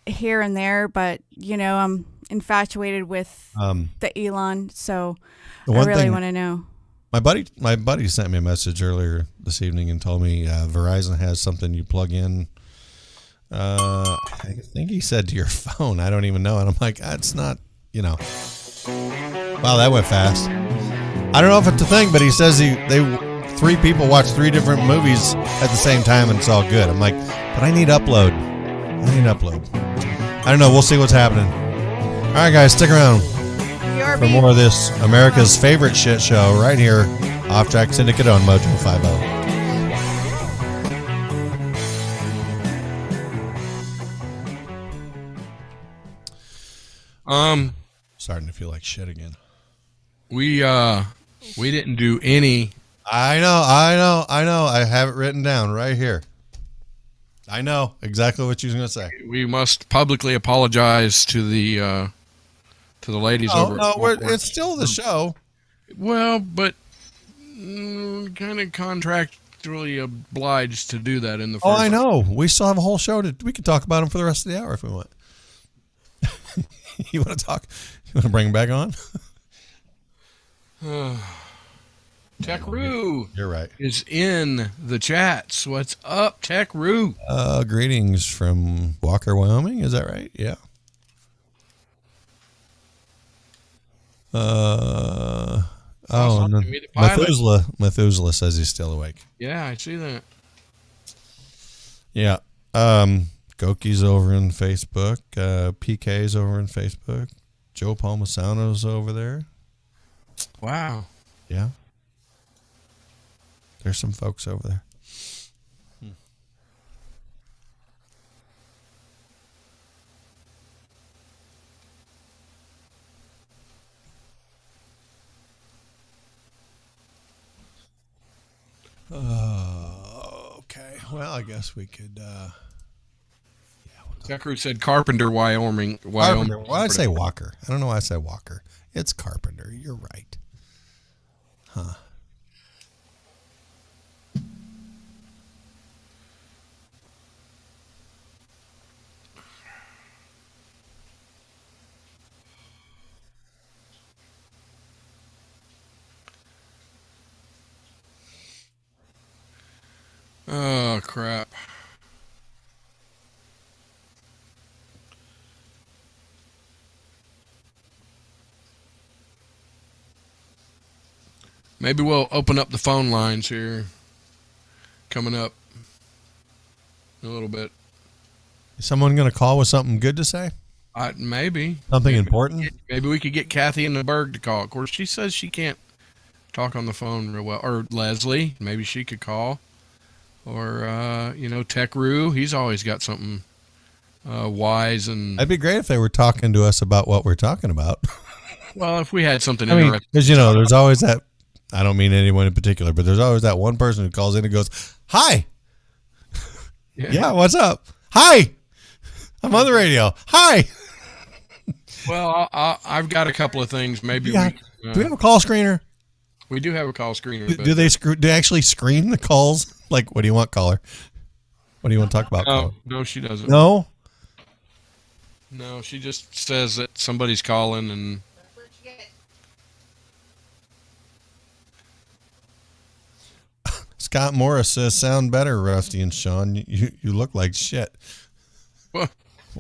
here and there, but you know, I'm infatuated with the Elon, so I really want to know. My buddy sent me a message earlier this evening and told me Verizon has something you plug in. I think he said to your phone. I don't even know, and I'm like, it's not. You know, wow, that went fast. I don't know if it's a thing, but he says three people watch 3 different movies at the same time, and it's all good. I'm like, but I need upload. I don't know. We'll see what's happening. All right, guys, stick around for more of this America's favorite shit show right here off Track Syndicate on Mojo 50. Starting to feel like shit again. We didn't do any. I know. I have it written down right here. I know exactly what you was going to say. We must publicly apologize to the to the ladies Oh over. no, at it's still the show. Well, but kind of contractually obliged to do that in the. Oh, first I know. We still have a whole show we could talk about them for the rest of the hour if we want. You want to talk? You want to bring them back on? Tech Roo You're right. is in the chats. What's up, Tech Roo? Greetings from Walker, Wyoming. Is that right? Yeah. And then to be the pilot. Methuselah says he's still awake. Yeah, I see that. Yeah. Goki's over in Facebook. PK's over in Facebook. Joe Palmisano's over there. Wow. Yeah. There's some folks over there. Okay. Well, I guess we could. Tech Roo said Carpenter, Wyoming. Carpenter. Why did I say Walker? I don't know why I said Walker. It's Carpenter. You're right. Huh. Oh, crap. Maybe we'll open up the phone lines here coming up in a little bit. Is someone going to call with something good to say? Maybe. Something important? Maybe we could get Kathy in the Berg to call. Of course, she says she can't talk on the phone real well. Or Leslie, maybe she could call. Or, Tech Roo. He's always got something wise and... That'd be great if they were talking to us about what we're talking about. Well, if we had something I mean, interesting. because, there's always that... I don't mean anyone in particular, but there's always that one person who calls in and goes, "Hi." Yeah, what's up? Hi. I'm on the radio. Hi. Well, I've got a couple of things. Maybe do we have a call screener? We do have a call screener. Do they actually screen the calls? Like, what do you want, caller? What do you want to talk about? No, she doesn't. No? No, she just says that somebody's calling and... Scott Morris says, "Sound better, Rusty and Sean. You look like shit." Well,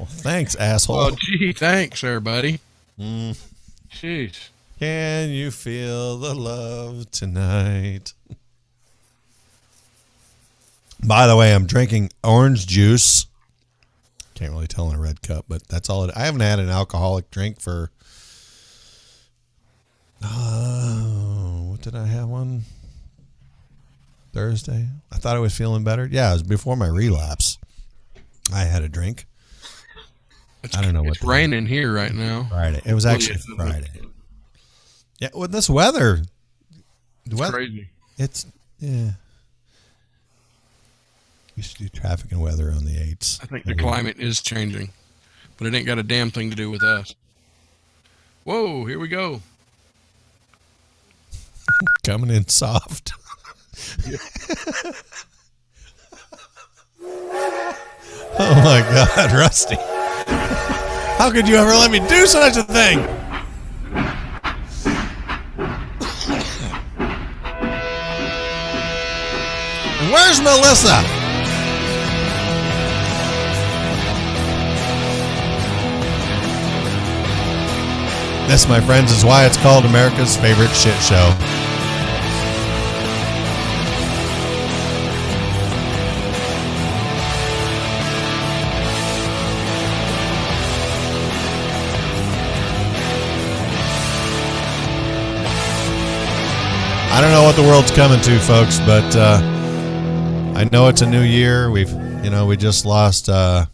thanks, asshole. Well, gee, thanks there, buddy. Jeez. Can you feel the love tonight? By the way, I'm drinking orange juice. Can't really tell in a red cup, but that's all. I haven't had an alcoholic drink for... what did I have one? Thursday. I thought I was feeling better. Yeah, it was before my relapse. I had a drink. I don't know what. It's raining here right now. Friday. It was actually Friday. Yeah, with this weather. It's crazy. Yeah. We should do traffic and weather on the 8s. I think the climate is changing, but it ain't got a damn thing to do with us. Whoa, here we go. Coming in soft. Oh my God, Rusty. How could you ever let me do such a thing? And where's Melissa? This, my friends, is why it's called America's favorite shit show. I don't know what the world's coming to, folks, but I know it's a new year. We just lost John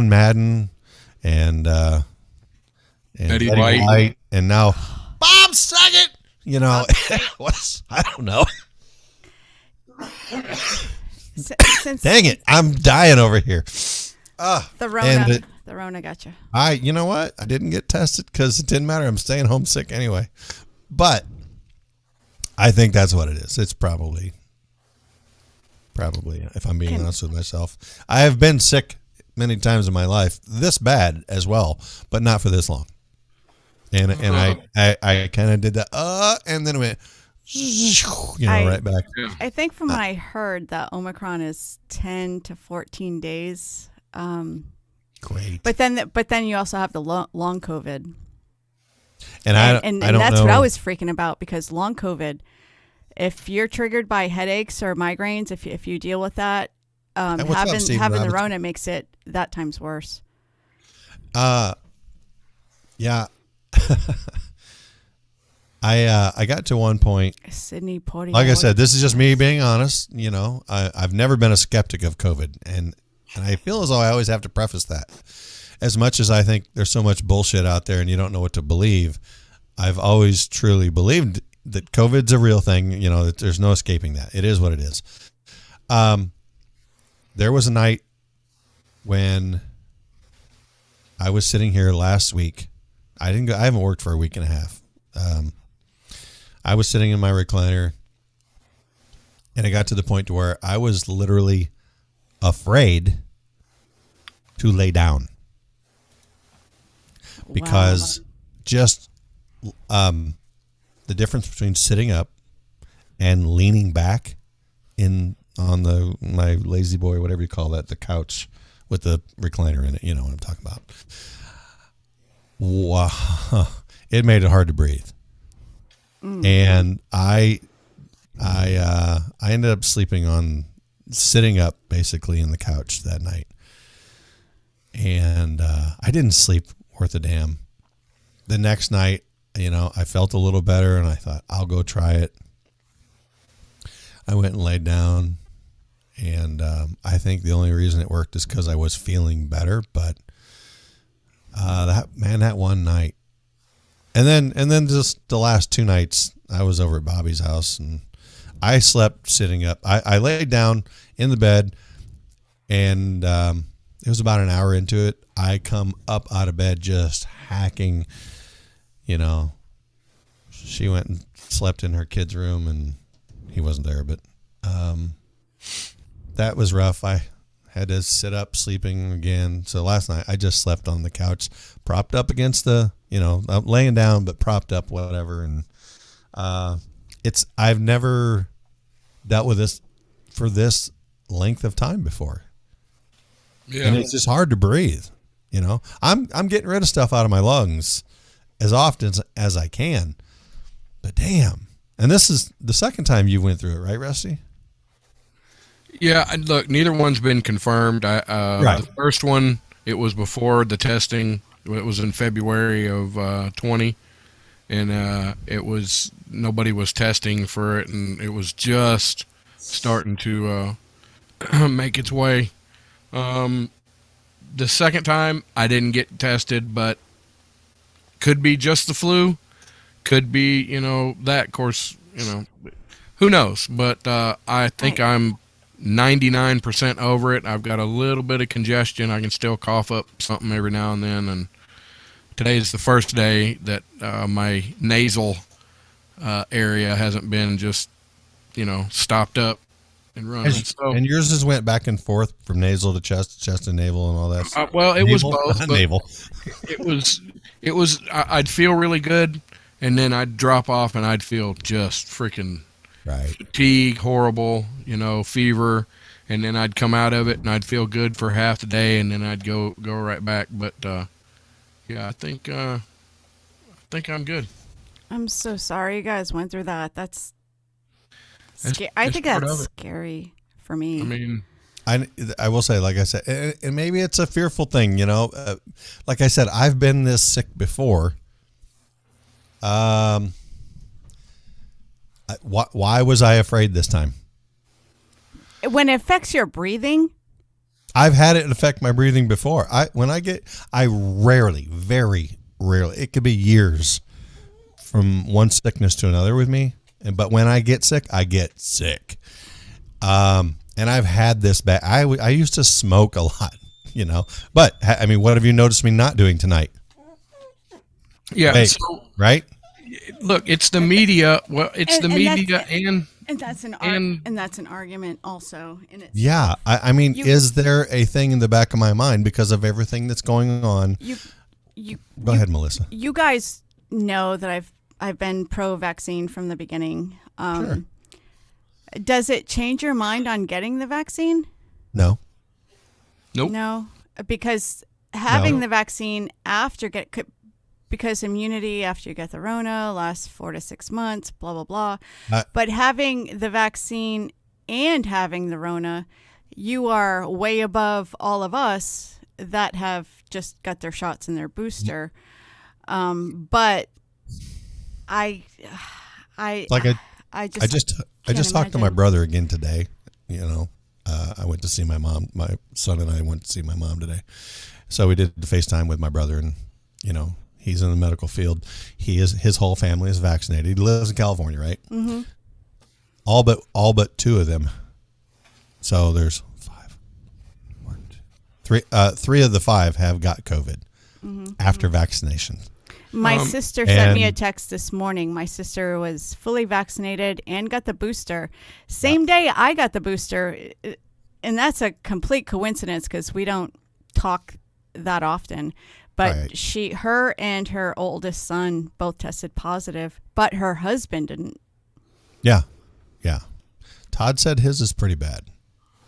Madden and Betty White, and now Bob Saget. I don't know. Since Dang it, I'm dying over here. the Rona, The Rona got you. You know what? I didn't get tested because it didn't matter. I'm staying home sick anyway. But I think that's what it is. It's probably, if I'm being honest with myself. I have been sick many times in my life, this bad as well, but not for this long. And I kind of did that, and then it went, right back. I think from what I heard that Omicron is 10 to 14 days. Great. But then you also have the long COVID. And I don't that's know. what I was freaking about, because long COVID, if you're triggered by headaches or migraines, if you deal with that, having the Rona makes it that times worse. Yeah. I got to one point. Sydney Porty. Like I said, this is just me being honest. I've never been a skeptic of COVID, and I feel as though I always have to preface that. As much as I think there's so much bullshit out there and you don't know what to believe, I've always truly believed that COVID's a real thing. That there's no escaping that. It is what it is. There was a night when I was sitting here last week. I haven't worked for a week and a half. I was sitting in my recliner, and it got to the point to where I was literally afraid to lay down, because just the difference between sitting up and leaning back on my lazy boy, whatever you call that, the couch with the recliner in it. You know what I'm talking about. Wow. It made it hard to breathe. And I ended up sitting up basically in the couch that night. And I didn't sleep worth a damn. The next night, I felt a little better, and I thought, I'll go try it. I went and laid down, and I think the only reason it worked is because I was feeling better. But that one night, and then just the last two nights, I was over at Bobby's house, and I slept sitting up. I laid down in the bed, and it was about an hour into it. I come up out of bed just hacking. She went and slept in her kid's room, and he wasn't there. But that was rough. I had to sit up sleeping again. So last night I just slept on the couch, propped up against I'm laying down, but propped up, whatever. And I've never dealt with this for this length of time before. Yeah. And it's just hard to breathe. I'm getting rid of stuff out of my lungs as often as I can, but damn. And this is the second time you went through it, right, Rusty? Yeah, look, neither one's been confirmed. Right. The first one, it was before the testing. It was in February of 20, and nobody was testing for it, and it was just starting to make its way. The second time, I didn't get tested, but could be just the flu, could be that. Of course, who knows? But I think I'm 99% over it. I've got a little bit of congestion. I can still cough up something every now and then. And today is the first day that my nasal area hasn't been just, stopped up and running. And yours has went back and forth from nasal to chest and navel and all that. Well, it was both. Navel. It was. I'd feel really good, and then I'd drop off, and I'd feel just freaking fatigue, horrible, fever, and then I'd come out of it and I'd feel good for half the day, and then I'd go right back. But yeah, I think I'm good. I'm so sorry you guys went through that. That's I think that's scary for me. I mean, I will say, like I said, and maybe it's a fearful thing, like I said, I've been this sick before. Why was I afraid this time? When it affects your breathing? I've had it affect my breathing before. I rarely, very rarely, it could be years from one sickness to another with me. But when I get sick, I get sick. And I've had this bad. I used to smoke a lot. you know. But I mean, what have you noticed me not doing tonight? Yeah. Wait, So right? look, it's the media. Well, it's the media and that's an and that's an argument also in itself. Yeah. I mean, is there a thing in the back of my mind because of everything that's going on? Go ahead, Melissa. You guys know that I've been pro-vaccine from the beginning. Sure. Does it change your mind on getting the vaccine? No. Nope. No, because having the vaccine because immunity after you get the Rona lasts 4 to 6 months, blah, blah, blah. But having the vaccine and having the Rona, you are way above all of us that have just got their shots and their booster. But I just talked to my brother again today. You know, I went to see my mom. My son and I went to see my mom today. So we did the FaceTime with my brother, and you know, he's in the medical field. His whole family is vaccinated. He lives in California, right? Mm-hmm. All but 2 of them. So there's 5. 1, 2, 3. 3 of the 5 have got COVID after vaccination. My sister sent me a text this morning. My sister was fully vaccinated and got the booster. Same day I got the booster. And that's a complete coincidence because we don't talk that often. But right. her and her oldest son both tested positive, but her husband didn't. Yeah. Yeah. Todd said his is pretty bad.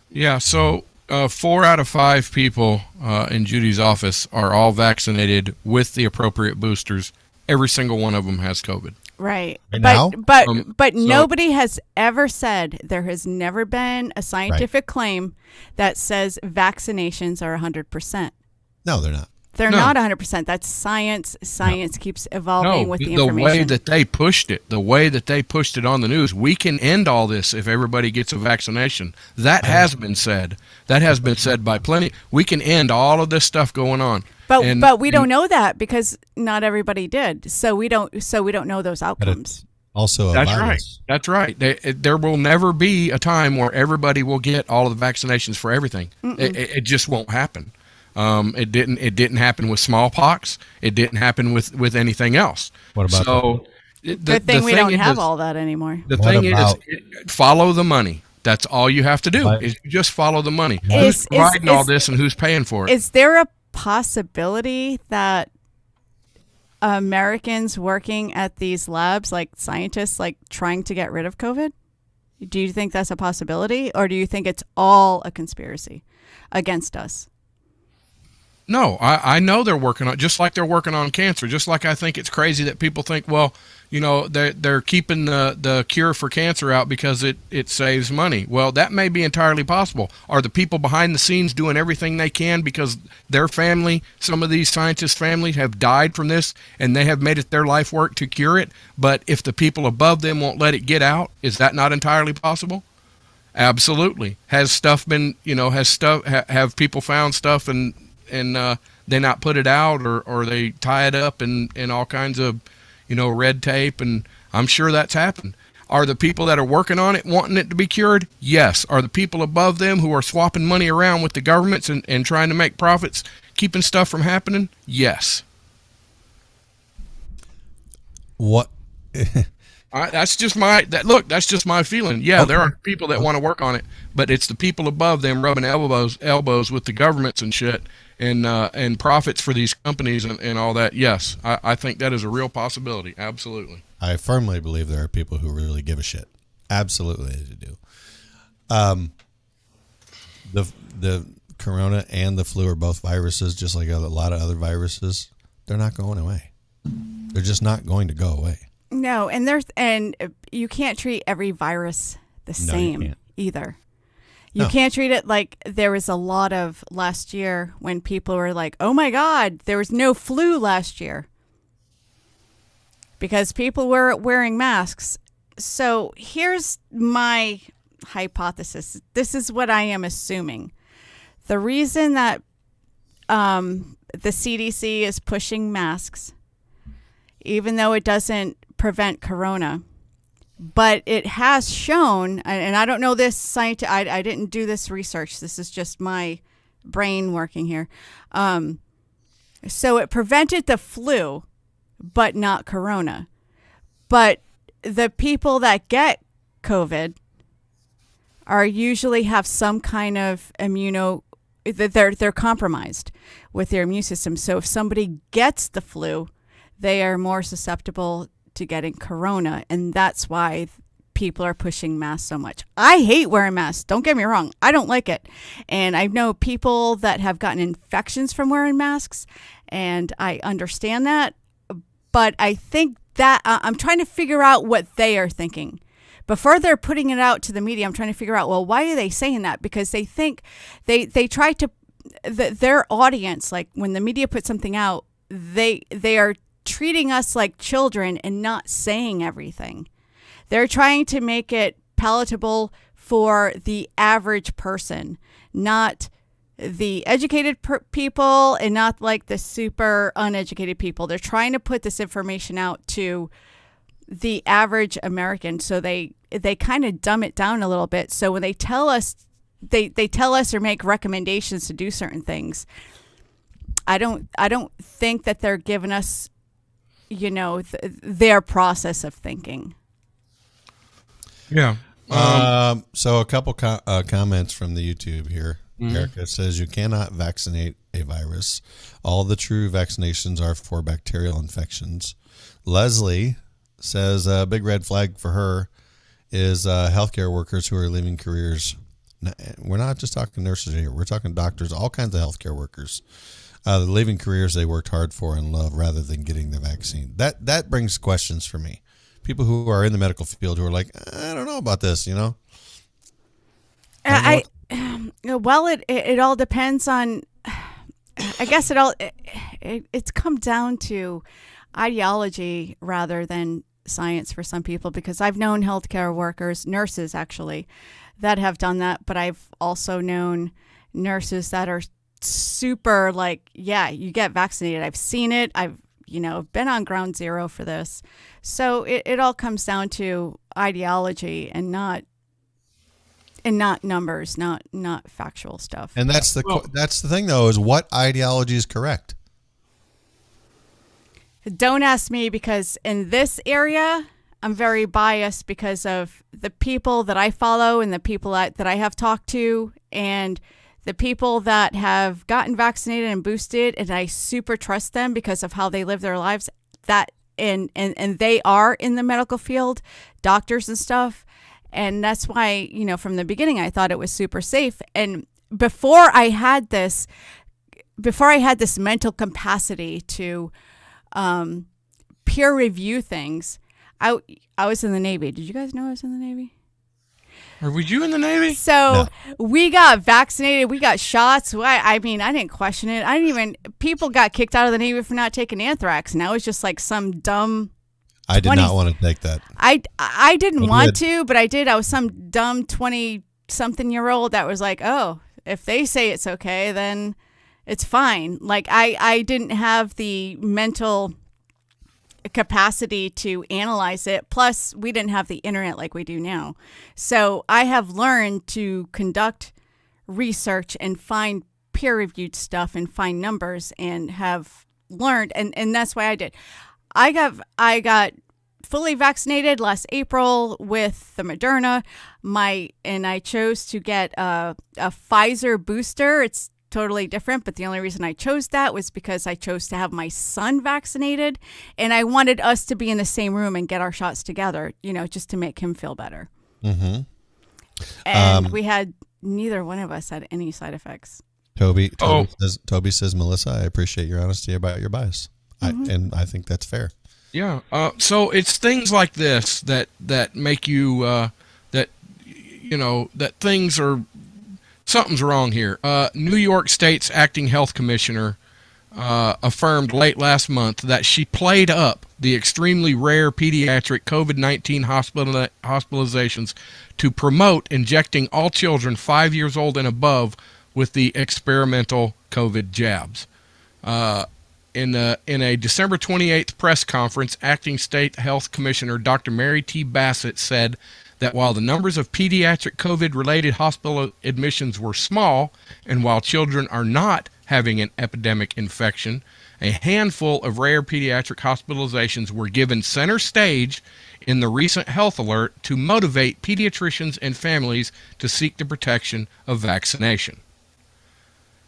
Yeah. So 4 out of 5 people in Judy's office are all vaccinated with the appropriate boosters. Every single one of them has COVID. Right. Right now? But nobody has ever said, there has never been a scientific claim that says vaccinations are 100%. No, they're not. They're not 100%. That's science. Science keeps evolving with the information. The way that they pushed it on the news, we can end all this if everybody gets a vaccination. That has been said. That has been said by plenty. We can end all of this stuff going on. But we don't know that because not everybody did. So we don't know those outcomes. Also, That's right. There will never be a time where everybody will get all of the vaccinations for everything. It just won't happen. It didn't happen with smallpox. It didn't happen with anything else. What about Good thing we don't have all that anymore. The thing is, follow the money. That's all you have to do. Is you just follow the money. Who's providing all this and who's paying for it? Is there a possibility that Americans working at these labs, like scientists, like trying to get rid of COVID? Do you think that's a possibility, or do you think it's all a conspiracy against us? No, I know they're working on, just like they're working on cancer. Just like I think it's crazy that people think, well, you know, they're keeping the cure for cancer out because it saves money. Well, that may be entirely possible. Are the people behind the scenes doing everything they can because their family, some of these scientists' families have died from this and they have made it their life work to cure it? But if the people above them won't let it get out, is that not entirely possible? Absolutely. Has stuff been, you know, have people found stuff and they not put it out or they tie it up in all kinds of, you know, red tape, and I'm sure that's happened. Are the people that are working on it wanting it to be cured? Yes. Are the people above them who are swapping money around with the governments and trying to make profits keeping stuff from happening? Yes. What? That's just my feeling. Yeah, there are people that want to work on it, but it's the people above them rubbing elbows with the governments and shit, and profits for these companies and all that. Yes, I think that is a real possibility. Absolutely. I firmly believe there are people who really give a shit. Absolutely, they do. The corona and the flu are both viruses, just like a lot of other viruses. They're not going away. They're just not going to go away. No, and you can't treat every virus the same either. You can't treat it like there was a lot of last year when people were like, "Oh my God, there was no flu last year," because people were wearing masks. So here's my hypothesis. This is what I am assuming. The reason that the CDC is pushing masks, even though it doesn't prevent corona, but it has shown, and I don't know this I didn't do this research. This is just my brain working here. So it prevented the flu, but not corona. But the people that get COVID are usually have some kind of they're compromised with their immune system. So if somebody gets the flu, they are more susceptible to getting corona, and that's why people are pushing masks so much. I hate wearing masks. Don't get me wrong. I don't like it. And I know people that have gotten infections from wearing masks, and I understand that. But I think that I'm trying to figure out what they are thinking. Before they're putting it out to the media, I'm trying to figure out, well, why are they saying that? Because they think they try to, their audience, like when the media puts something out, they are treating us like children and not saying everything. They're trying to make it palatable for the average person, not the educated people and not like the super uneducated people. They're trying to put this information out to the average American. So they kind of dumb it down a little bit. So when they tell us, they tell us or make recommendations to do certain things, I don't think that they're giving us, their process of thinking. Yeah. So a couple comments from the YouTube here. Erica says you cannot vaccinate a virus. All the true vaccinations are for bacterial infections. Leslie says a big red flag for her is healthcare workers who are leaving careers. We're not just talking nurses here. We're talking doctors, all kinds of healthcare workers. Leaving careers they worked hard for and love rather than getting the vaccine. That brings questions for me. People who are in the medical field who are like, I don't know about this, Well, it all depends on, I guess it's come down to ideology rather than science for some people, because I've known healthcare workers, nurses actually, that have done that. But I've also known nurses that are super like, yeah, you get vaccinated. I've seen it. I've been on ground zero for this. So it all comes down to ideology and not numbers, not factual stuff. And that's the thing though, is what ideology is correct? Don't ask me, because in this area, I'm very biased because of the people that I follow and the people that I have talked to and the people that have gotten vaccinated and boosted, and I super trust them because of how they live their lives. That and they are in the medical field, doctors and stuff. And that's why, from the beginning, I thought it was super safe. And before I had this mental capacity to peer review things, I was in the Navy. Did you guys know I was in the Navy? Or were you in the Navy? So we got vaccinated. We got shots. I didn't question it. People got kicked out of the Navy for not taking anthrax. And I was just like some dumb. I did not want to take that. I didn't want to, but I did. I was some dumb 20-something-year-old that was like, oh, if they say it's okay, then it's fine. Like I didn't have the mental capacity to analyze it. Plus, we didn't have the internet like we do now. So I have learned to conduct research and find peer-reviewed stuff and find numbers, and have learned, and that's why I did. I got fully vaccinated last April with the Moderna. And I chose to get a Pfizer booster. It's totally different, but the only reason I chose that was because I chose to have my son vaccinated, and I wanted us to be in the same room and get our shots together, just to make him feel better. Mm-hmm. And neither one of us had any side effects. Toby says, Melissa, I appreciate your honesty about your bias. And I think that's fair. Yeah. So it's things like this that make you that something's wrong here. New York State's acting health commissioner affirmed late last month that she played up the extremely rare pediatric COVID-19 hospitalizations to promote injecting all children 5 years old and above with the experimental COVID jabs. in a December 28th press conference, Acting State Health Commissioner Dr. Mary T. Bassett said that while the numbers of pediatric COVID-related hospital admissions were small, and while children are not having an epidemic infection, a handful of rare pediatric hospitalizations were given center stage in the recent health alert to motivate pediatricians and families to seek the protection of vaccination.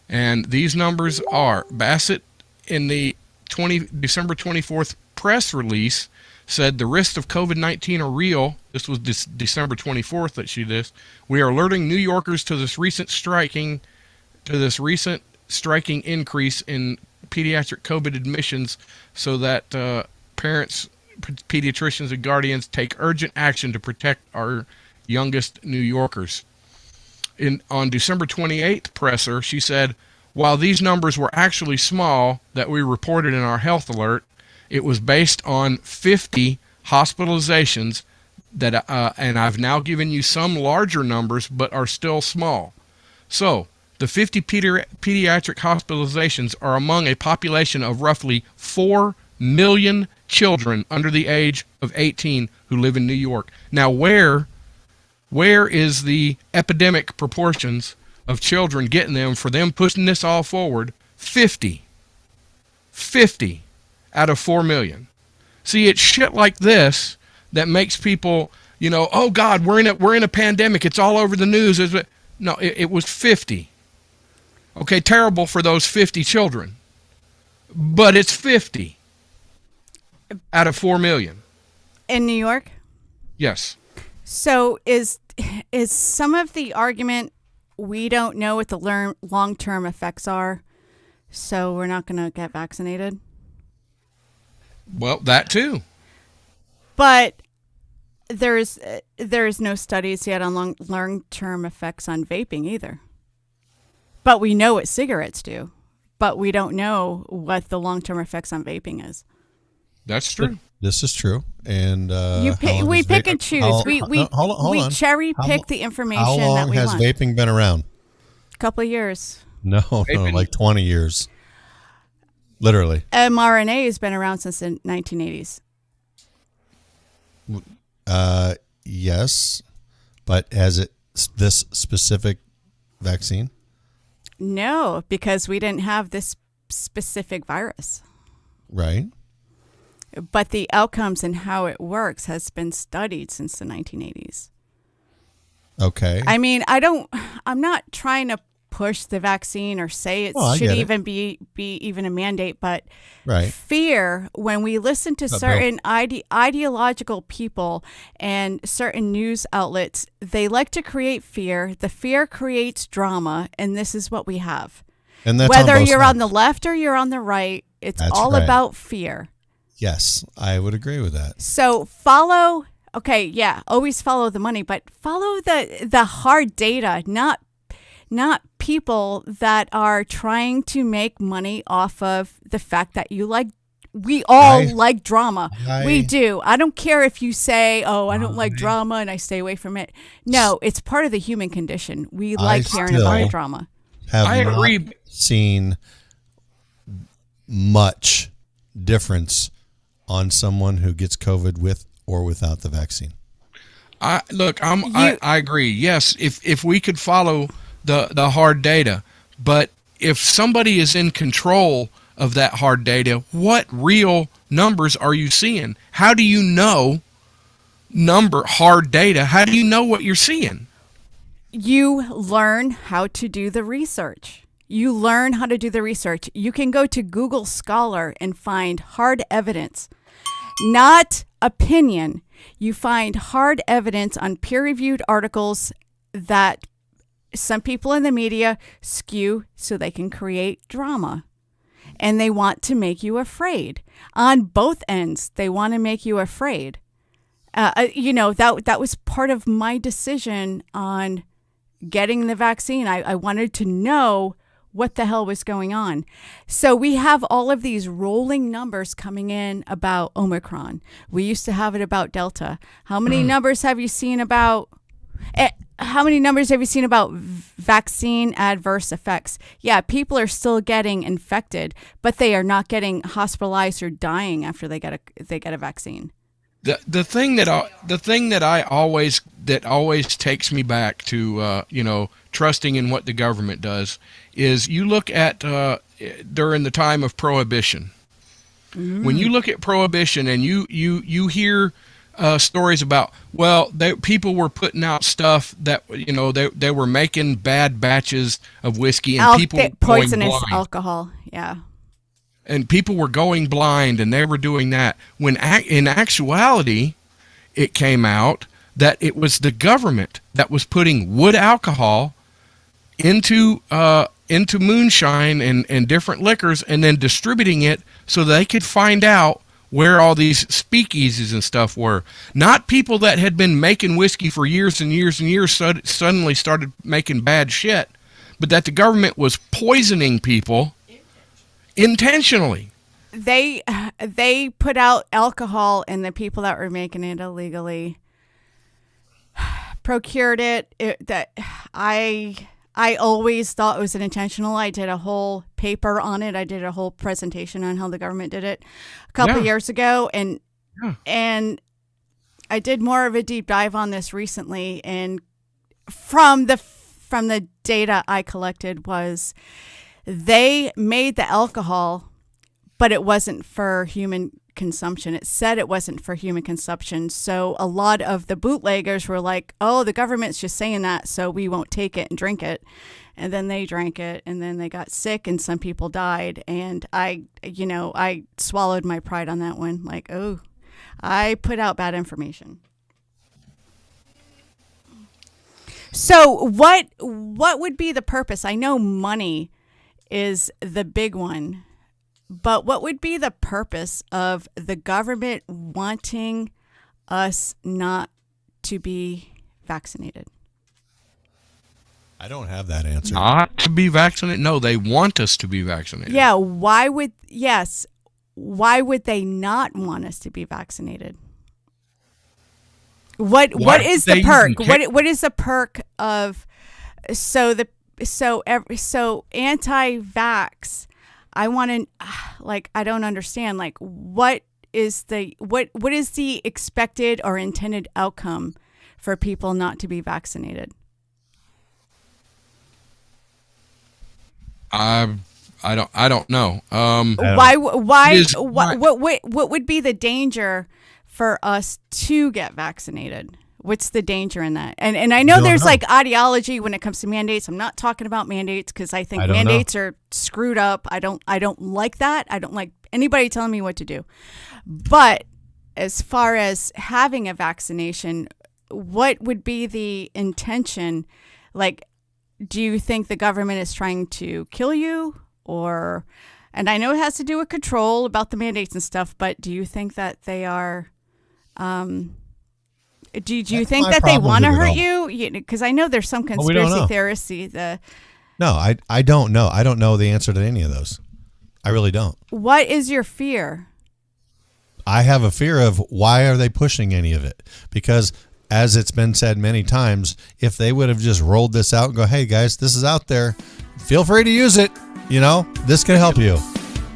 And these numbers are, Bassett in the December 24th press release said the risks of COVID-19 are real. This was December 24th that she did. We are alerting New Yorkers to this recent striking increase in pediatric COVID admissions so that parents, pediatricians, and guardians take urgent action to protect our youngest New Yorkers. On December 28th presser, she said, while these numbers were actually small that we reported in our health alert, it was based on 50 hospitalizations that, and I've now given you some larger numbers, but are still small. So the 50 pediatric hospitalizations are among a population of roughly 4 million children under the age of 18 who live in New York. Now, where is the epidemic proportions of children getting them for them pushing this all forward? 50 out of 4 million. See, it's shit like this that makes people, oh God, we're in a pandemic. It's all over the news. No, it was 50. Okay, terrible for those 50 children, but it's 50 out of 4 million. In New York? Yes. So is some of the argument we don't know what the long-term effects are, so we're not going to get vaccinated? Well, that too. But there's no studies yet on long-term effects on vaping either. But we know what cigarettes do, but we don't know what the long-term effects on vaping is. That's true. This is true, and we pick and choose. We cherry pick the information that we want. How long has vaping been around? A couple of years. No, like 20 years. Literally. mRNA has been around since the 1980s. Yes, but has it this specific vaccine? No, because we didn't have this specific virus. Right. But the outcomes and how it works has been studied since the 1980s. Okay. I mean, I'm not trying to push the vaccine or say it should even be even a mandate, but right. Fear, when we listen to certain ideological people and certain news outlets, they like to create fear. The fear creates drama, and this is what we have. And that's whether you're on the left or you're on the right, it's all about fear. Yes, I would agree with that. So always follow the money, but follow the hard data, not people that are trying to make money off of the fact that we all like drama. We do. I don't care if you say, I don't like drama and I stay away from it. No, it's part of the human condition. We like hearing about drama. I agree. Not seen much difference on someone who gets COVID with or without the vaccine. I agree. Yes, if we could follow the hard data, but if somebody is in control of that hard data, what real numbers are you seeing? How do you know hard data? How do you know what you're seeing? You learn how to do the research. You learn how to do the research. You can go to Google Scholar and find hard evidence, not opinion. You find hard evidence on peer-reviewed articles that some people in the media skew so they can create drama. And they want to make you afraid. On both ends, they want to make you afraid. That was part of my decision on getting the vaccine. I wanted to know what the hell was going on. So we have all of these rolling numbers coming in about Omicron. We used to have it about Delta. How many numbers have you seen about How many numbers have you seen about vaccine adverse effects? Yeah, people are still getting infected, but they are not getting hospitalized or dying after they get a vaccine. The thing that always takes me back to trusting in what the government does is you look at during the time of Prohibition. When you look at Prohibition and you hear stories about, well, people were putting out stuff that they were making bad batches of whiskey and people were poisonous going blind. alcohol, yeah. And people were going blind and they were doing that. When in actuality, it came out that it was the government that was putting wood alcohol into moonshine and different liquors and then distributing it so they could find out where all these speakeasies and stuff were. Not people that had been making whiskey for years and years and years suddenly started making bad shit, but that the government was poisoning people intentionally. They put out alcohol, and the people that were making it illegally procured it. I always thought it was intentional. I did a whole paper on it. I did a whole presentation on how the government did it a couple years ago, and I did more of a deep dive on this recently. And from the data I collected was they made the alcohol, but it wasn't for human consumption. It said it wasn't for human consumption. So a lot of the bootleggers were like, oh, the government's just saying that, so we won't take it and drink it. And then they drank it, and then they got sick, and some people died. And I swallowed my pride on that one. Like, oh, I put out bad information. So what would be the purpose? I know money is the big one. But what would be the purpose of the government wanting us not to be vaccinated? I don't have that answer. Not to be vaccinated? No, they want us to be vaccinated. Yeah, why would they not want us to be vaccinated? What is the perk? What is the perk of so anti-vax? I want to, I don't understand. Like, what is the expected or intended outcome for people not to be vaccinated? I don't know. What would be the danger for us to get vaccinated? What's the danger in that? And I know there's like ideology when it comes to mandates. I'm not talking about mandates because I think mandates are screwed up. I don't like that. I don't like anybody telling me what to do. But as far as having a vaccination, what would be the intention? Like, do you think the government is trying to kill you? And I know it has to do with control about the mandates and stuff, but do you think that they are... Do you think that they want to hurt you? Because I know there's some conspiracy theorists. No, I don't know. I don't know the answer to any of those. I really don't. What is your fear? I have a fear of why are they pushing any of it? Because as it's been said many times, if they would have just rolled this out and go, hey guys, this is out there. Feel free to use it. This can help you.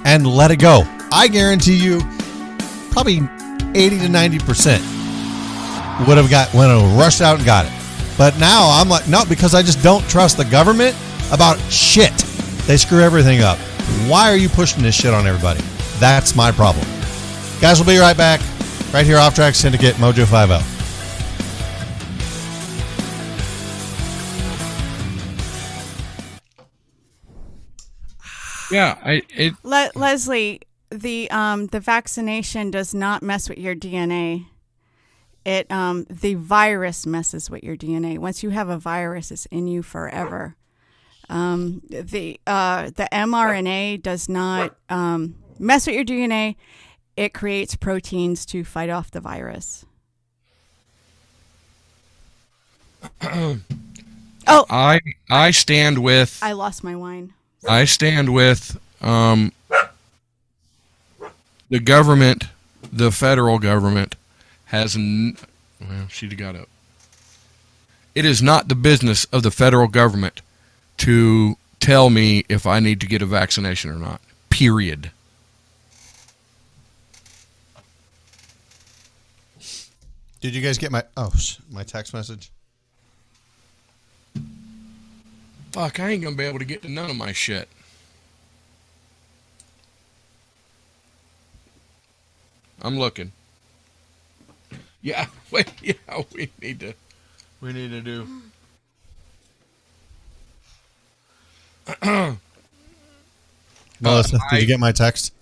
And let it go. I guarantee you probably 80 to 90% would have rushed out and got it. But now I'm like, no, because I just don't trust the government about shit. They screw everything up. Why are you pushing this shit on everybody? That's my problem. Guys, we'll be right back. Right here off Track Syndicate, Mojo 50. Yeah, Leslie, the vaccination does not mess with your DNA. The virus messes with your DNA. Once you have a virus, it's in you forever. The mRNA does not mess with your DNA. It creates proteins to fight off the virus. I stand with. I lost my wine. I stand with the government, the federal government. Well, she got up. It is not the business of the federal government to tell me if I need to get a vaccination or not. Period. Did you guys get my my text message? Fuck, I ain't gonna be able to get to none of my shit. I'm looking. Yeah, wait, yeah, we need to do. Melissa, did you get my text?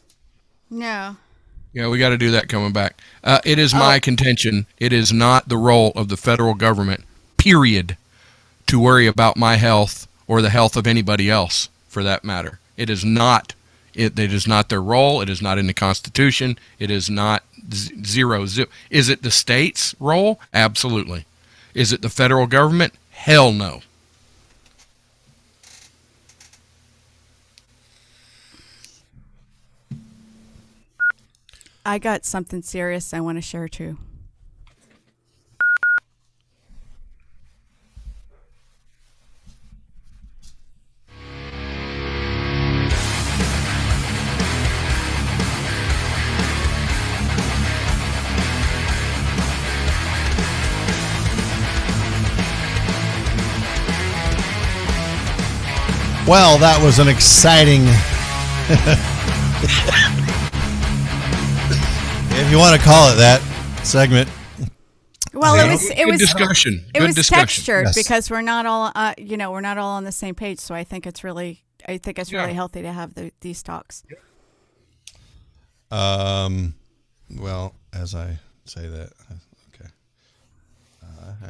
No. Yeah, we got to do that coming back. It is my contention. It is not the role of the federal government, period, to worry about my health or the health of anybody else, for that matter. It is not. It is not their role. It is not in the Constitution. It is not zero. Is it the state's role? Absolutely. Is it the federal government? Hell no. I got something serious I want to share too. Well, that was an exciting, if you want to call it that, segment. Well, Yeah. it was discussion. It Good was discussion. textured Yes. because we're not all we're not all on the same page. So I think it's really healthy to have these talks. Well, as I say that, okay.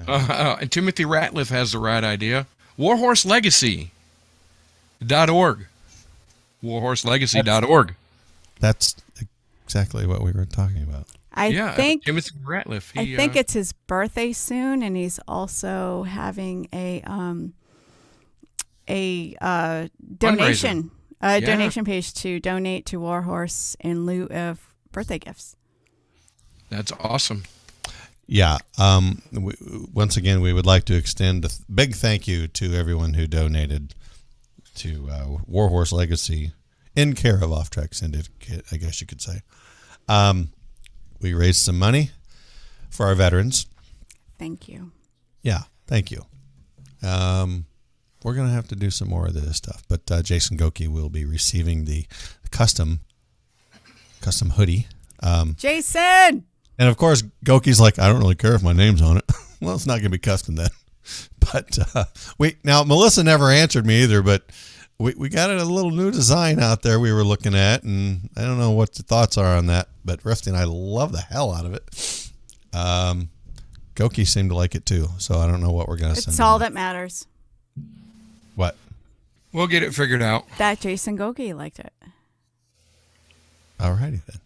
And Timothy Ratliff has the right idea. WarhorseLegacy.org. WarhorseLegacy.org. That's exactly what we were talking about. I think Timothy Ratliff. I think it's his birthday soon, and he's also having a donation donation page to donate to Warhorse in lieu of birthday gifts. That's awesome. Yeah. Once again, we would like to extend a big thank you to everyone who donated to Warhorse Legacy in care of Track Syndicate, I guess you could say. We raised some money for our veterans. Thank you. Yeah, thank you. We're going to have to do some more of this stuff, but Jason Goki will be receiving the custom hoodie. Jason! And of course, Goki's like, I don't really care if my name's on it. Well, it's not going to be custom then. But now Melissa never answered me either, but we got a little new design out there we were looking at, and I don't know what the thoughts are on that, but Rusty and I love the hell out of it. Goki seemed to like it too, so I don't know what we're going to send. It's all that matters. What? We'll get it figured out. That Jason Goki liked it. All righty then.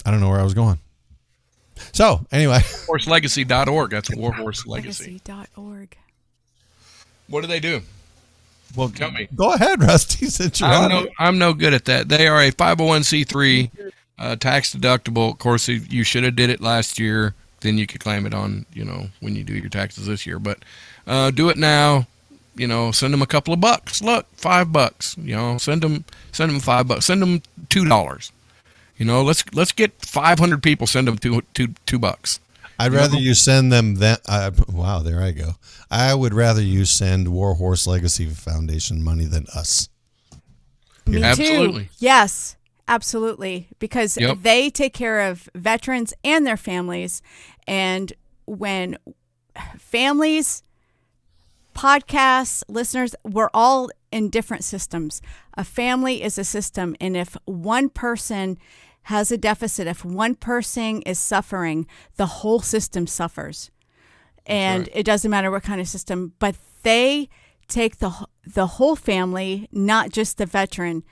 I don't know where I was going. So, anyway. WarhorseLegacy.org. That's Warhorse Legacy. Legacy.org. What do they do? Well, Tell me. Go ahead, Rusty, since you're on it. I'm no good at that. They are a 501c3, tax deductible. Of course, you should have did it last year. Then you could claim it on, when you do your taxes this year. But do it now. Send them a couple of bucks. Look, $5. Send them $5. Send them $2. Let's get 500 people. Send them $2. I'd rather you send them that. Wow, there I go. I would rather you send Warhorse Legacy Foundation money than us. Me Absolutely. too. Yes, absolutely. Because Yep. they take care of veterans and their families. And when families, podcasts, listeners, we're all in different systems. A family is a system. And if one person has a deficit, if one person is suffering, the whole system suffers. And It doesn't matter what kind of system, but they take the whole family, not just the veteran,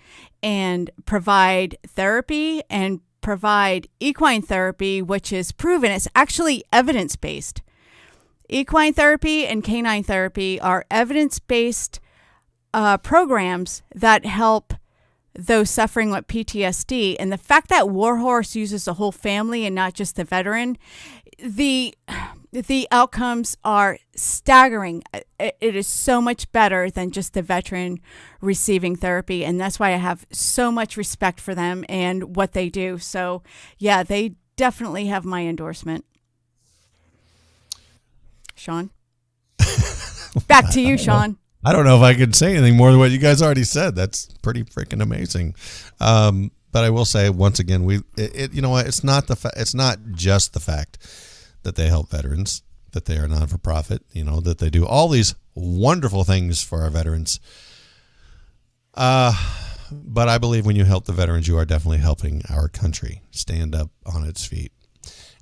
and provide therapy and provide equine therapy, which is proven. It's actually evidence-based. Equine therapy and canine therapy are evidence-based programs that help those suffering with PTSD. And the fact that Warhorse uses the whole family and not just the veteran, the outcomes are staggering. It is so much better than just the veteran receiving therapy. And that's why I have so much respect for them and what they do. So, yeah, they definitely have my endorsement. Sean? Back to you, Sean. I don't know if I could say anything more than what you guys already said. That's pretty freaking amazing. But I will say once again, you know what? It's not just the fact that they help veterans, that they are non for profit, you know, that they do all these wonderful things for our veterans. But I believe when you help the veterans, you are definitely helping our country stand up on its feet.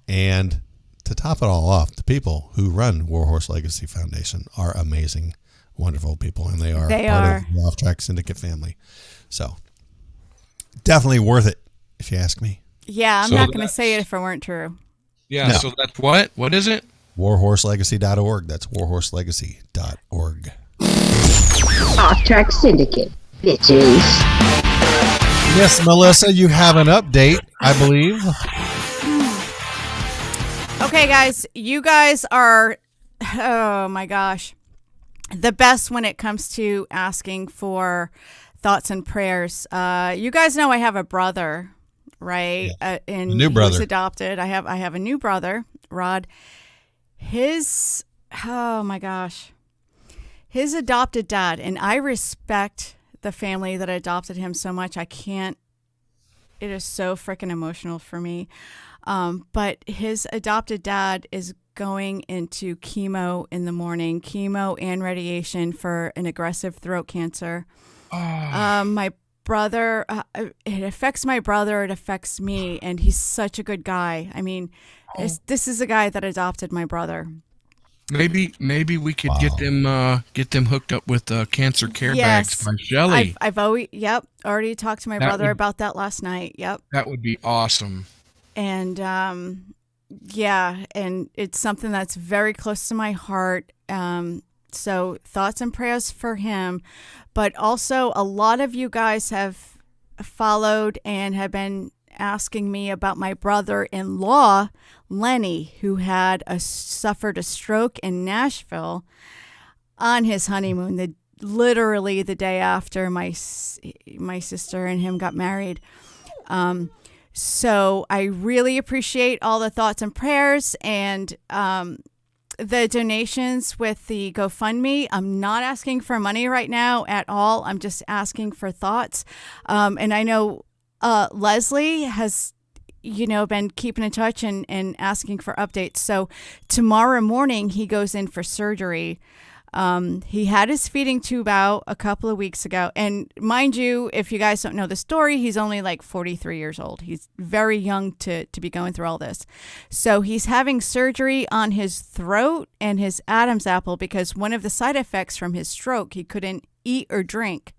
And to top it all off, the people who run Warhorse Legacy Foundation are amazing, wonderful people, and they are part of the Off Track Syndicate family. So definitely worth it, if you ask me. Yeah, I'm not going to say it if it weren't true. Yeah, no. So that's what? What is it? Warhorselegacy.org. That's warhorselegacy.org. Off Track Syndicate, bitches. Yes, Melissa, you have an update, I believe. Okay, guys, you guys are, oh my gosh, the best when it comes to asking for thoughts and prayers. You guys know I have a brother, right? Yeah. And a new brother. He's adopted. I have a new brother, Rod. Oh my gosh, his adopted dad, and I respect the family that adopted him so much. I can't. It is so freaking emotional for me. But his adopted dad is going into chemo in the morning, chemo and radiation for an aggressive throat cancer. My brother, it affects my brother, it affects me, and he's such a good guy. I mean, this is a guy that adopted my brother. Maybe we could get them hooked up with cancer care bags by Shelley. I've already talked to my brother about that last night. Yep. That would be awesome. And and it's something that's very close to my heart. So thoughts and prayers for him, but also a lot of you guys have followed and have been asking me about my brother-in-law, Lenny, who had suffered a stroke in Nashville on his honeymoon, literally the day after my sister and him got married. So I really appreciate all the thoughts and prayers and the donations with the GoFundMe. I'm not asking for money right now at all. I'm just asking for thoughts. And I know Leslie has, been keeping in touch and asking for updates. So tomorrow morning he goes in for surgery. He had his feeding tube out a couple of weeks ago. And mind you, if you guys don't know the story, he's only like 43 years old. He's very young to be going through all this. So he's having surgery on his throat and his Adam's apple because one of the side effects from his stroke, he couldn't eat or drink.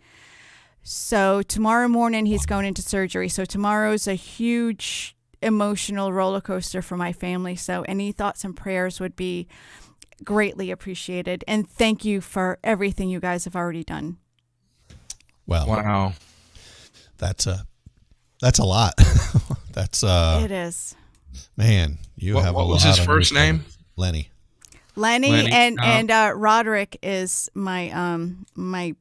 So tomorrow morning he's going into surgery. So tomorrow's a huge emotional roller coaster for my family. So any thoughts and prayers would be greatly appreciated, and thank you for everything you guys have already done. Well, wow, that's a lot. That's it is. Man, what have a lot. What was his first name? Lenny, and Roderick is my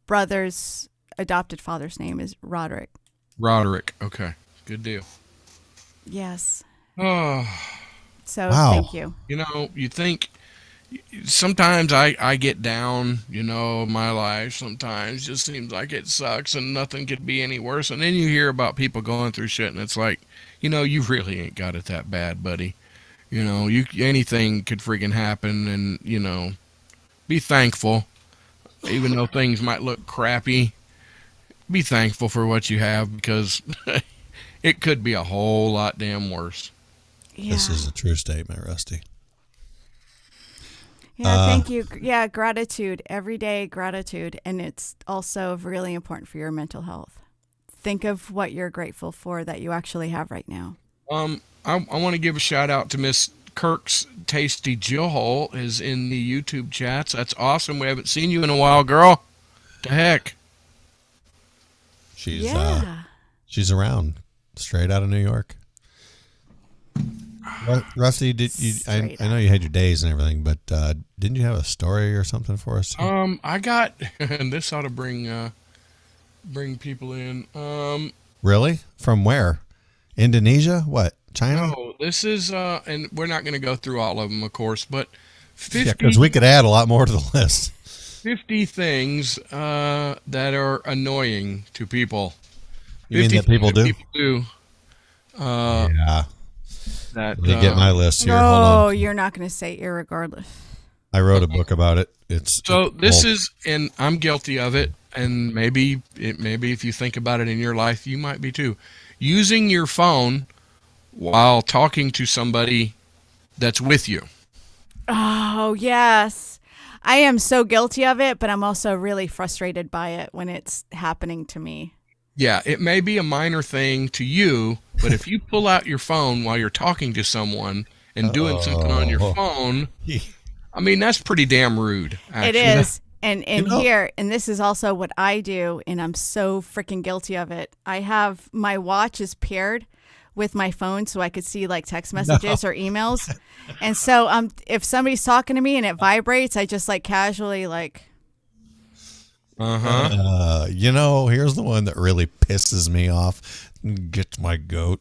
brother's adopted father's name is Roderick. Roderick. Okay, good deal. Yes. Oh. So thank you. You think. Sometimes I get down, my life sometimes just seems like it sucks and nothing could be any worse. And then you hear about people going through shit and it's like, you really ain't got it that bad, buddy. Anything could freaking happen and, be thankful. Even though things might look crappy, be thankful for what you have because it could be a whole lot damn worse. Yeah. This is a true statement, Rusty. Yeah, thank you. Yeah, gratitude. Everyday gratitude. And it's also really important for your mental health. Think of what you're grateful for that you actually have right now. I want to give a shout out to Miss Kirk's Tasty Jill is in the YouTube chats. That's awesome. We haven't seen you in a while, girl. The heck. She's around, straight out of New York. Rusty, did you? I know you had your days and everything, but didn't you have a story or something for us? I got, and this ought to bring people in. Really? From where? Indonesia? What? China? No, this is, and we're not going to go through all of them, of course, but 50. Because we could add a lot more to the list. 50 things that are annoying to people. You mean that people do? People do. Yeah. That, Let me get my list here. Oh, Hold on. you're not going to say irregardless. I wrote a book about it. This is, and I'm guilty of it, and maybe if you think about it in your life, you might be too. Using your phone while talking to somebody that's with you. Oh, yes. I am so guilty of it, but I'm also really frustrated by it when it's happening to me. Yeah, it may be a minor thing to you, but if you pull out your phone while you're talking to someone and doing something on your phone, I mean, that's pretty damn rude. Actually. It is. And here, and this is also what I do, and I'm so freaking guilty of it. I have my watch is paired with my phone so I could see like text messages or emails. And so if somebody's talking to me and it vibrates, I just like casually like. Here's the one that really pisses me off. Gets my goat.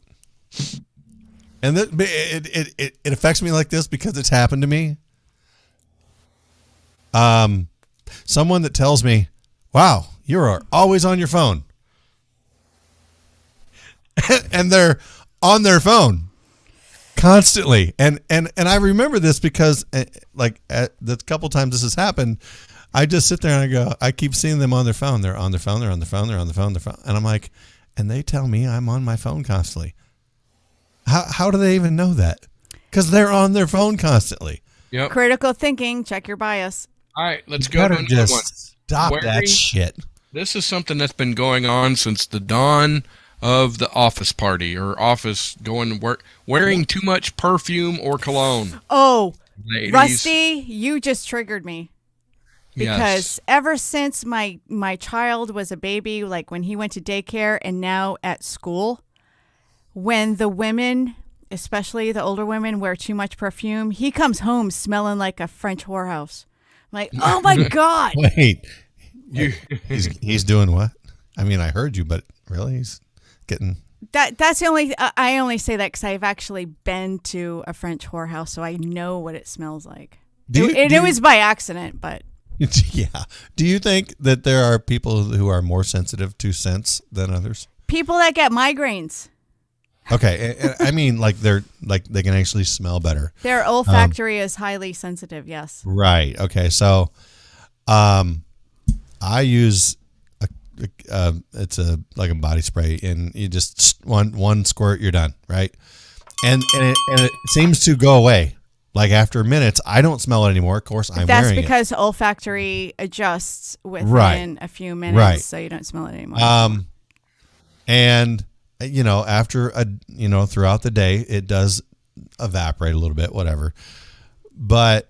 And it affects me like this because it's happened to me. Someone that tells me, "Wow, you are always on your phone," and they're on their phone constantly. And I remember this because, the couple times this has happened, I just sit there and I go, I keep seeing them on their phone. They're on their phone. They're on their phone. They're on their phone. And I'm like, and they tell me I'm on my phone constantly. How do they even know that? Because they're on their phone constantly. Yep. Critical thinking. Check your bias. All right, let's go to another one. Stop that shit. This is something that's been going on since the dawn of the office party or office going to work, wearing too much perfume or cologne. Oh, ladies. Rusty, you just triggered me. Because Yes. ever since my child was a baby, like when he went to daycare and now at school, when the women, especially the older women, wear too much perfume, he comes home smelling like a French whorehouse. I'm like, oh my God. Wait, he's doing what? I mean, I heard you, but really, he's getting. That's the only. I only say that because I've actually been to a French whorehouse, so I know what it smells like. It was by accident, but. Yeah. Do you think that there are people who are more sensitive to scents than others? People that get migraines. Okay, I mean, like they can actually smell better. Their olfactory is highly sensitive. Yes. Right. Okay. So, I use it's like a body spray, and you just one squirt, you're done. Right. And it seems to go away. Like after minutes, I don't smell it anymore. Of course, I'm wearing it. That's because olfactory adjusts within a few minutes, so you don't smell it anymore. And after throughout the day, it does evaporate a little bit, whatever. But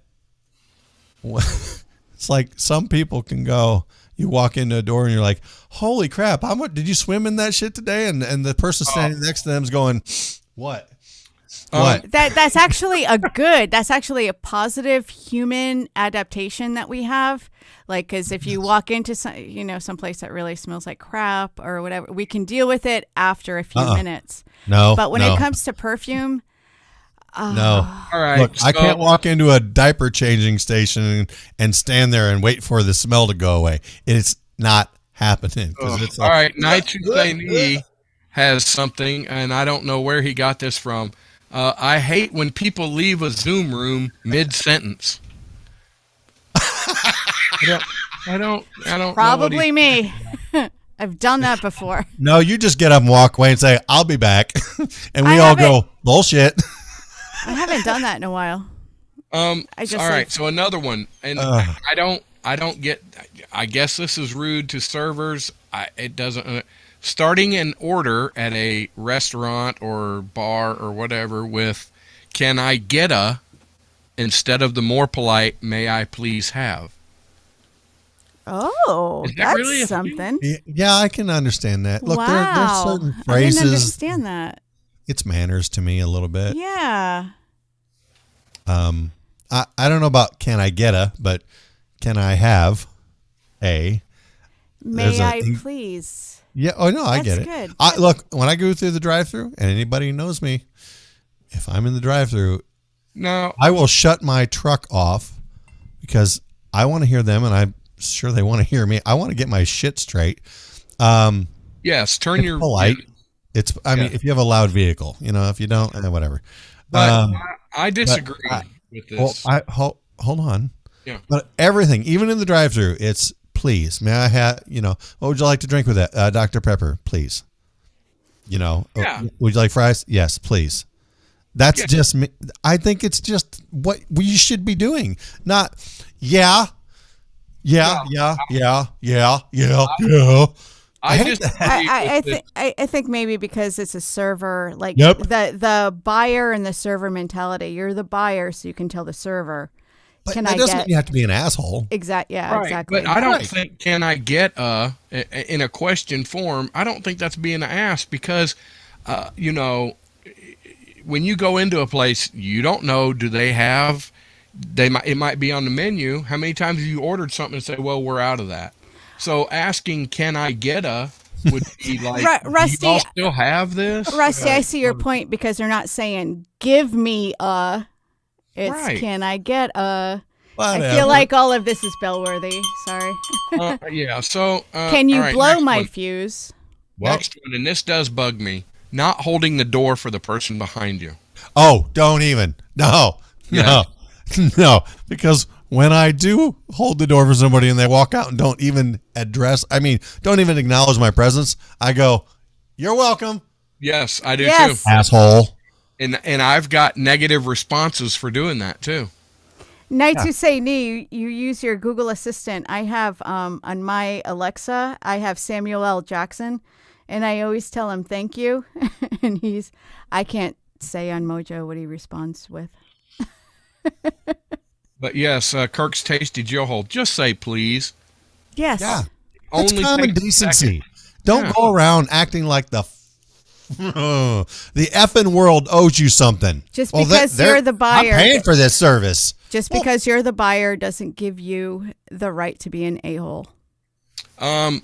it's like some people can go. You walk into a door and you're like, "Holy crap! How much did you swim in that shit today?" And the person standing next to them is going, "What?" What? That's actually a positive human adaptation that we have. Like, because if you walk into some place that really smells like crap or whatever, we can deal with it after a few minutes. No. But when it comes to perfume, no. All right. Look, I can't walk into a diaper changing station and stand there and wait for the smell to go away. It's not happening. It's all right. Naichu has something, and I don't know where he got this from. I hate when people leave a Zoom room mid-sentence. I don't probably me. I've done that before. No, you just get up and walk away and say, "I'll be back," and we all go, "Bullshit." I haven't done that in a while. All right. So another one, and I don't get. I guess this is rude to servers. It doesn't. Starting an order at a restaurant or bar or whatever with, "Can I get a," instead of the more polite, "May I please have?" Oh, Is that that's really a thing? something. Yeah, I can understand that. Look, there's Wow. certain I didn't phrases. understand that. It's manners to me a little bit. Yeah. I don't know about can I get a, but can I have a? May There's a- I please? Yeah. Oh no, I get That's it. good. Look, when I go through the drive-through, and anybody who knows me, if I'm in the drive-through, No. I will shut my truck off because I want to hear them, and I'm sure they want to hear me. I want to get my shit straight. Yes. Turn your Polite. I mean, if you have a loud vehicle, if you don't, whatever. But I disagree with Well, this. hold on. Yeah. But everything, even in the drive-through, it's please. May I have? What would you like to drink with that? Dr. Pepper, please. Yeah. Would you like fries? Yes, please. That's just me. I think it's just what we should be doing. Not, yeah. I disagree. I think maybe because it's a server, like Yep. the buyer and the server mentality. You're the buyer, so you can tell the server. But Can that I doesn't get mean you have to be an asshole. exact? Yeah, Right, exactly. but I don't Right. think can I get in a question form. I don't think that's being asked because, when you go into a place, you don't know. Do they have? It might be on the menu. How many times have you ordered something and say, "Well, we're out of that"? So asking, "Can I get a?" would be like, Rusty, "Do you all still have this?" Rusty, I see your point because they're not saying "give me a." It's Right. "can I get a?" I Whatever. feel like all of this is bellworthy. Sorry. Yeah. So Can you all right, blow next my one. fuse? Next one, and this does bug me. Not holding the door for the person behind you. Oh, don't even. No. Because when I do hold the door for somebody and they walk out and don't even don't even acknowledge my presence, I go, "You're welcome, Yes, I do Yes. too. asshole." And I've got negative responses for doing that too. Night to say knee, you use your Google Assistant. I have on my Alexa, I have Samuel L. Jackson, and I always tell him thank you. And I can't say on Mojo what he responds with. But yes, Kirk's Tasty Jill Hole. Just say please. Yes. Yeah, it's Only common take a decency. second. Don't Yeah. go around acting like the effing world owes you something. Just Well, because you're the buyer. I'm paying for this service. Just because you're the buyer doesn't give you the right to be an a-hole.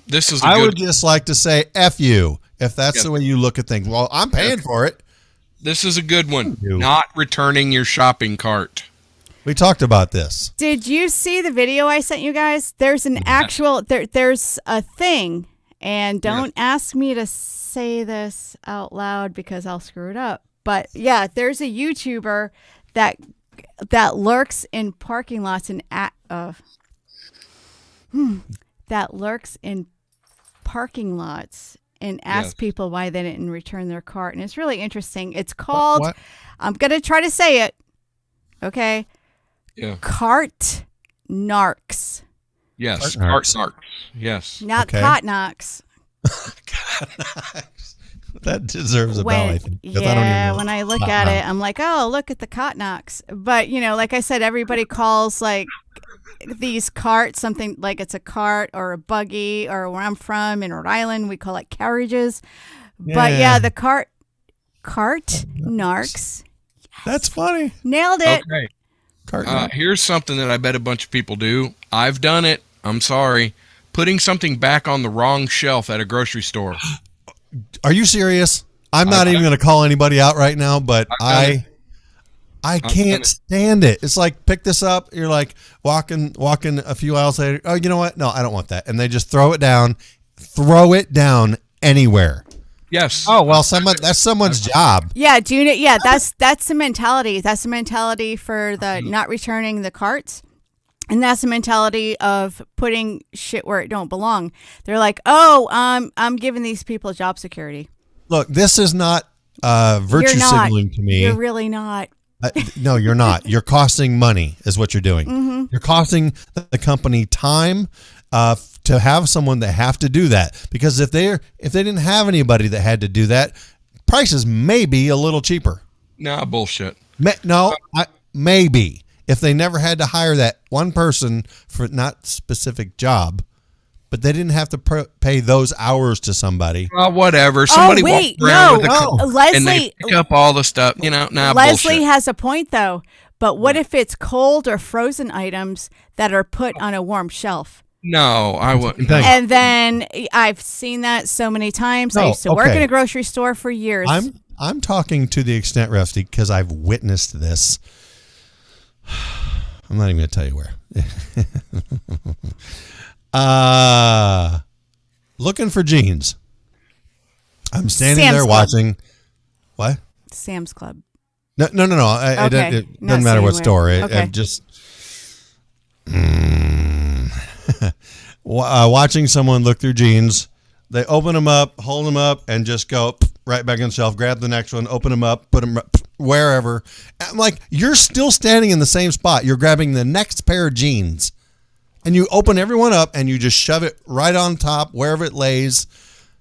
This is a I good. would just like to say F you if that's Yeah. the way you look at things. Well, I'm paying for it. This is a good one. You. Not returning your shopping cart. We talked about this. Did you see the video I sent you guys? There's an actual there's a thing, and don't ask me to say this out loud because I'll screw it up. But yeah, there's a YouTuber that lurks in parking lots and that lurks in parking lots and asks Yes. people why they didn't return their cart, and it's really interesting. It's called What? I'm gonna try to say it. Okay. Yeah. Cart narcs, Yes. Cart Cart narcs. narcs. Yes. not Okay. cot knocks. That deserves a bell, I think. 'cause I don't even Yeah, know. when I look at it, I'm like, oh, look at the cot knocks. But like I said, everybody calls like these carts something like it's a cart or a buggy, or where I'm from in Rhode Island, we call it carriages. But yeah, the cart narcs. That's funny. Nailed it. Okay. Cart Here's something that I bet a bunch of people do. I've done it. I'm sorry. Putting something back on the wrong shelf at a grocery store. Are you serious? I'm not even going to call anybody out right now, but I've done I done can't it. stand it. It's like pick this up. You're like walking a few aisles later. Oh, you know what? No, I don't want that. And they just throw it down anywhere. Yes. Oh well, that's someone's job. Yeah, do you know? Yeah, that's the mentality. That's the mentality for the not returning the carts, and that's the mentality of putting shit where it don't belong. They're like, oh, I'm giving these people job security. Look, this is not virtue You're not. signaling to me. You're really not. No, you're not. You're costing money, is what you're doing. Mm-hmm. You're costing the company time to have someone that have to do that. Because if they didn't have anybody that had to do that, prices may be a little cheaper. Nah, bullshit. Maybe if they never had to hire that one person for not specific job, but they didn't have to pay those hours to somebody. Well, whatever. Somebody wait, walked around no. with a cart and Leslie- they pick up all the stuff. Leslie bullshit. has a point, though. But what if it's cold or frozen items that are put on a warm shelf? No, I wouldn't. Thank- And then I've seen that so many times. I No, used to work okay. in a grocery store for years. I'm talking to the extent, Rusty, because I've witnessed this. I'm not even going to tell you where. Looking for jeans. I'm standing Sam's there Club. watching. What? Sam's Club. No. Okay. It Not doesn't matter what saying store. where. It Okay. just watching someone look through jeans. They open them up, hold them up, and just go right back on the shelf. Grab the next one, open them up, put them wherever. I'm like, you're still standing in the same spot. You're grabbing the next pair of jeans, and you open everyone up, and you just shove it right on top wherever it lays.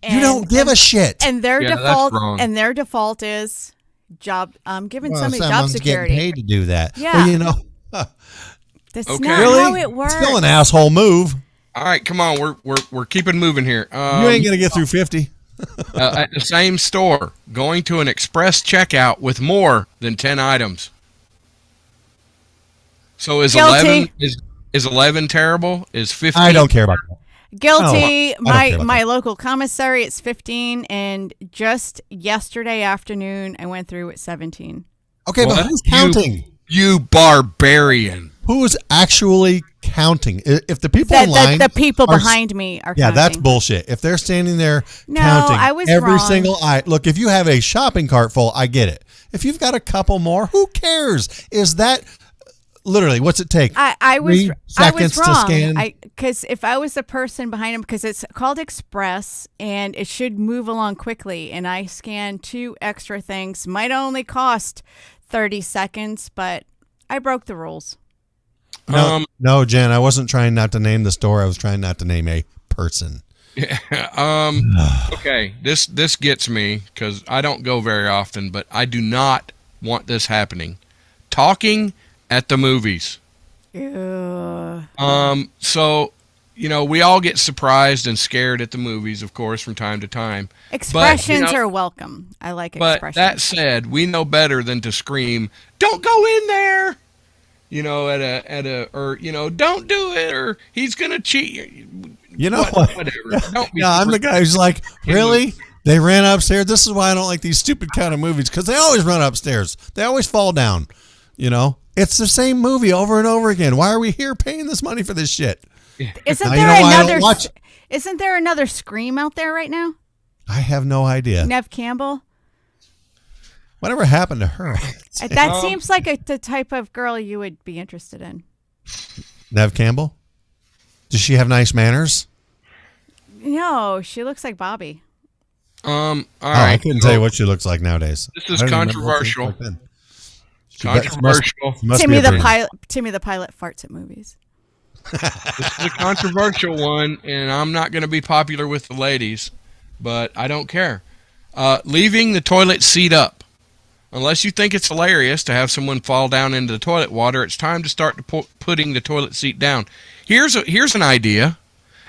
You don't give a shit. And their Yeah, that's default wrong. and their default is job. Giving somebody job someone's security. getting paid to do that. Yeah. Well, That's Okay. not really, how it works. still an asshole move. All right, come on. We're keeping moving here. You ain't gonna get through 50. At the same store, going to an express checkout with more than 10 items. So is Guilty. 11 is 11 terrible? Is 15? I don't care about that. Guilty. I don't care about My that. local commissary, it's 15, and just yesterday afternoon, I went through at 17. Okay, What? but who's counting? You barbarian. Who's actually counting? If the people in line, The people are- behind me are yeah, counting. that's bullshit. If they're standing there No, counting I was every wrong. single item, look, if you have a shopping cart full, I get it. If you've got a couple more, who cares? Is that literally what's it take? I was 3 seconds wrong. to scan. Because if I was the person behind him, because it's called Express and it should move along quickly, and I scanned 2 extra things, might only cost 30 seconds, but I broke the rules. No, Jen, I wasn't trying not to name the store. I was trying not to name a person. Okay, this gets me because I don't go very often, but I do not want this happening. Talking at the movies. Ew. So, we all get surprised and scared at the movies, of course, from time to time. Expressions But, are welcome. I like But expressions. that said, we know better than to scream, "Don't go in there!" Don't do it, or he's gonna cheat. You know what? Whatever. Don't be Yeah, I'm the guy who's like, really? They ran upstairs. This is why I don't like these stupid kind of movies, because they always run upstairs. They always fall down. It's the same movie over and over again. Why are we here paying this money for this shit? Isn't Now, there you know why I don't another? watch- Isn't there another Scream out there right now? I have no idea. Nev Campbell. Whatever happened to her? That seems like the type of girl you would be interested in. Nev Campbell? Does she have nice manners? No, she looks like Bobby. All I right. couldn't tell you what she looks like nowadays. This is I don't even remember what she controversial. looked like then. Controversial. She must Timmy be a the dream. pilot. Timmy the pilot farts at movies. This is a controversial one, and I'm not going to be popular with the ladies, but I don't care. Leaving the toilet seat up. Unless you think it's hilarious to have someone fall down into the toilet water, it's time to start putting the toilet seat down. Here's an idea.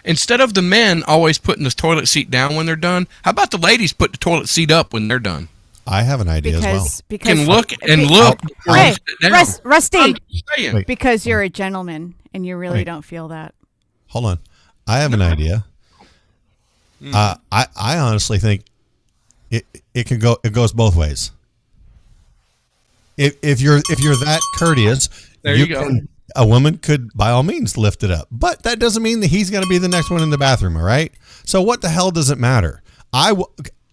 Instead of the men always putting the toilet seat down when they're done, how about the ladies put the toilet seat up when they're done? I have an idea as well. Because You can look and look. before you Hey, sit down. Rusty, I'm just saying. Wait. because you're a gentleman and you really Wait. don't feel that. Hold on. I have an idea. I honestly think it goes both ways. If you're that courteous, There you go. a woman could by all means lift it up, but that doesn't mean that he's going to be the next one in the bathroom. All right. So what the hell does it matter?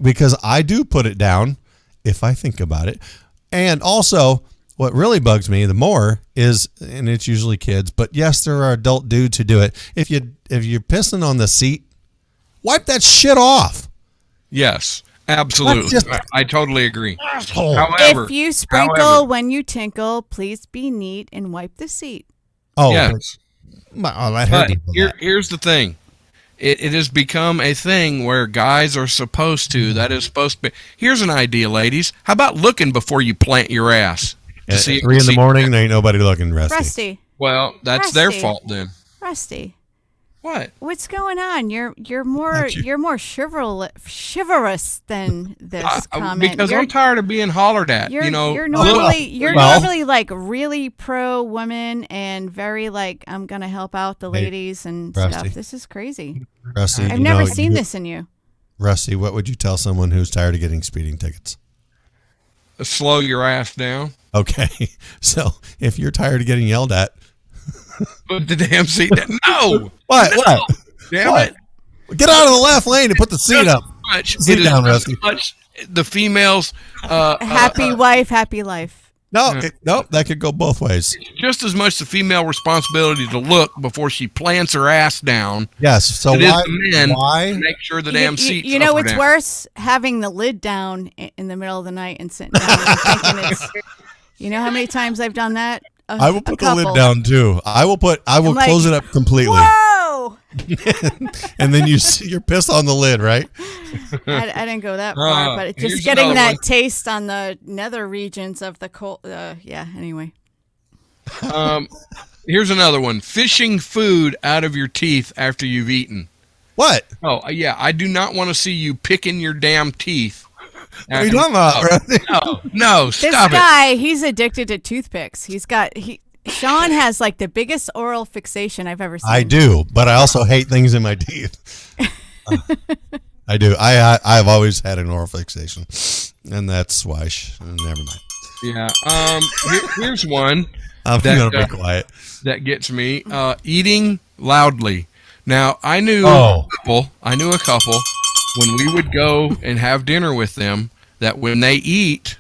Because I do put it down if I think about it, and also what really bugs me the more is, and it's usually kids, but yes, there are adult dudes who do it. If you're pissing on the seat, wipe that shit off. Yes, absolutely. Let's just- I totally agree. Asshole. However, If you sprinkle however- when you tinkle, please be neat and wipe the seat. Oh, Yes. I'll let her But do that. here's the thing. It has become a thing where guys are supposed to. That is supposed to be. Here's an idea, ladies. How about looking before you plant your ass? To At see if 3 you in the see- morning, there ain't nobody looking, Rusty. Rusty, Well, that's their Rusty. fault then. Rusty. What? What's going on? You're more chivalrous than this comment. Because I'm tired of being hollered at. You're Look, normally like really pro woman and very like I'm gonna help out the ladies and Rusty. stuff. This is crazy. Rusty, I've never seen this in you. Rusty, what would you tell someone who's tired of getting speeding tickets? slow your ass down. Okay, so if you're tired of getting yelled at, Put the damn seat down. No. what? Damn What? it. Get out of the left lane and put the seat up. Sit It down, is Rusty. much the females. Happy wife, happy life. No, that could go both ways. Just as much the female responsibility to look before she plants her ass down. Yes. So It is why? the men Why? to make sure the damn seats. You know up or what's down. worse? Having the lid down in the middle of the night and sitting down and thinking it's. You know how many times I've done that? I will put the lid down too. I will like, close it up completely. Whoa! And then you're pissed on the lid, right? I didn't go that far, but here's just getting another that one. taste on the nether regions of the cold. Yeah. Anyway. Here's another one: fishing food out of your teeth after you've eaten. What? Oh yeah, I do not want to see you picking your damn teeth. What are you talking about, Rusty? No, This stop it. guy, he's addicted to toothpicks. Sean has like the biggest oral fixation I've ever seen. I do, but I also hate things in my teeth. I do. I've always had an oral fixation, and that's why. Never mind. Yeah. Here's one I'm That, gonna be quiet. that gets me. Eating loudly. Now I knew Oh. a couple when we would go and have dinner with them that when they eat,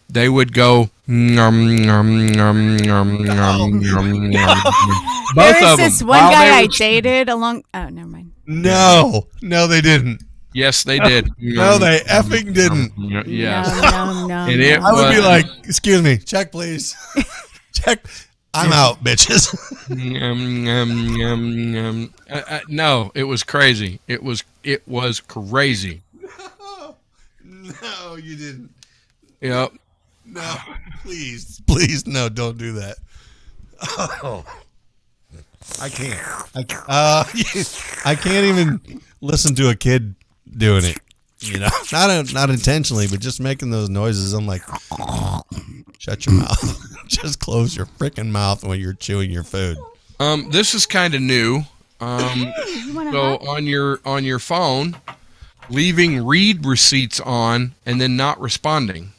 they would go. Nom, nom, nom, nom, nom, nom, nom. Both There of is this them, one while guy they I were- dated along. Oh, never mind. No, they didn't. Yes, they did. No, they effing didn't. Yes. No. And it I would be was- like, "Excuse me, check, please. Check. I'm out, bitches." No, it was crazy. It was crazy. No, you didn't. Yep. No, please, no, don't do that. Oh, I can't. I can't even listen to a kid doing it. You know, not intentionally, but just making those noises. I'm like, shut your mouth. Just close your freaking mouth when you're chewing your food. This is kind of new. You want So on your phone, leaving read receipts on and then not responding.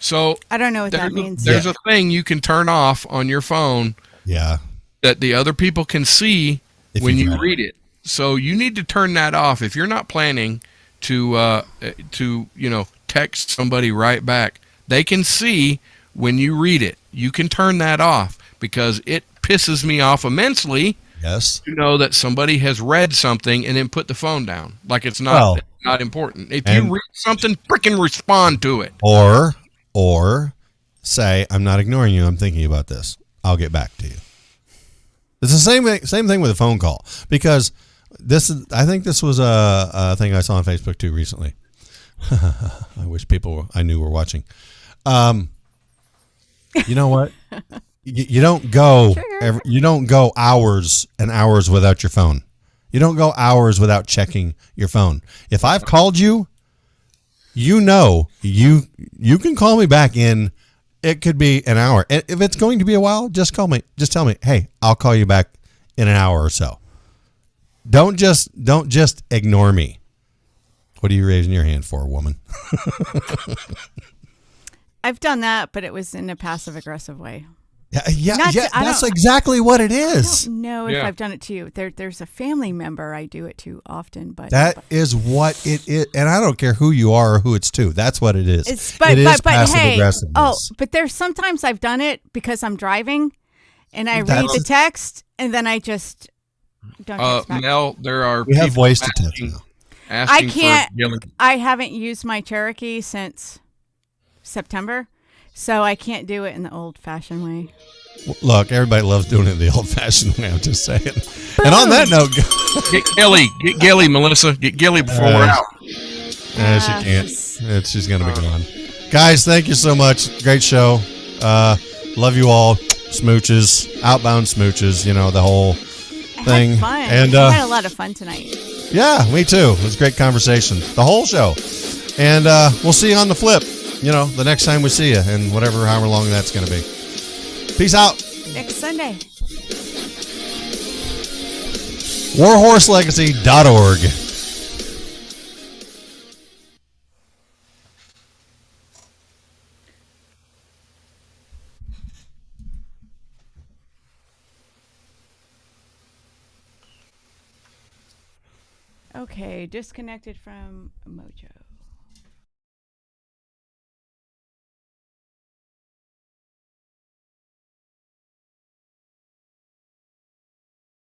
So I don't know what that means. there's a thing you can turn off on your phone Yeah. that the other people can see If when you you read read it. So you need to turn that off if you're not planning to text somebody right back. They can see when you read it. You can turn that off because it pisses me off immensely Yes. to know that somebody has read something and then put the phone down like it's not important. If you and- read something, freaking respond to it. Or say, I'm not ignoring you. I'm thinking about this. I'll get back to you. It's the same thing with a phone call, because I think this was a thing I saw on Facebook too recently. I wish people I knew were watching. You know what? You don't go hours and hours without your phone. You don't go hours without checking your phone. If I've called you, you know, you can call me back in, it could be an hour. And if it's going to be a while, just call me. Just tell me, hey, I'll call you back in an hour or so. Don't just ignore me. What are you raising your hand for, woman? I've done that, but it was in a passive aggressive way. Yeah, Not to- I that's don't- exactly what it I is. don't know if Yeah. I've done it to you. There's a family member I do it to often, but That is what it is, and I don't care who you are or who it's to. That's what it is. it is passive hey, aggressiveness. but there's sometimes I've done it because I'm driving, and I read That's- the text, and then I just don't text back. Mel, there are We have people voice to text asking- now. asking I can't- for yelling. I haven't used my Cherokee since September, so I can't do it in the old-fashioned way. Look, everybody loves doing it the old-fashioned way. I'm just saying. And on that note, Get Gilly, Melissa. Get Gilly before we're out. she can't. She's gonna be gone. Guys, thank you so much. Great show. Love you all. Smooches, outbound smooches. You know the whole thing. Fun. And I had a lot of fun tonight. yeah, me too. It was a great conversation. The whole show. And we'll see you on the flip, the next time we see you, and however long that's going to be. Peace out. Next Sunday. warhorselegacy.org. Okay, disconnected from Mojo.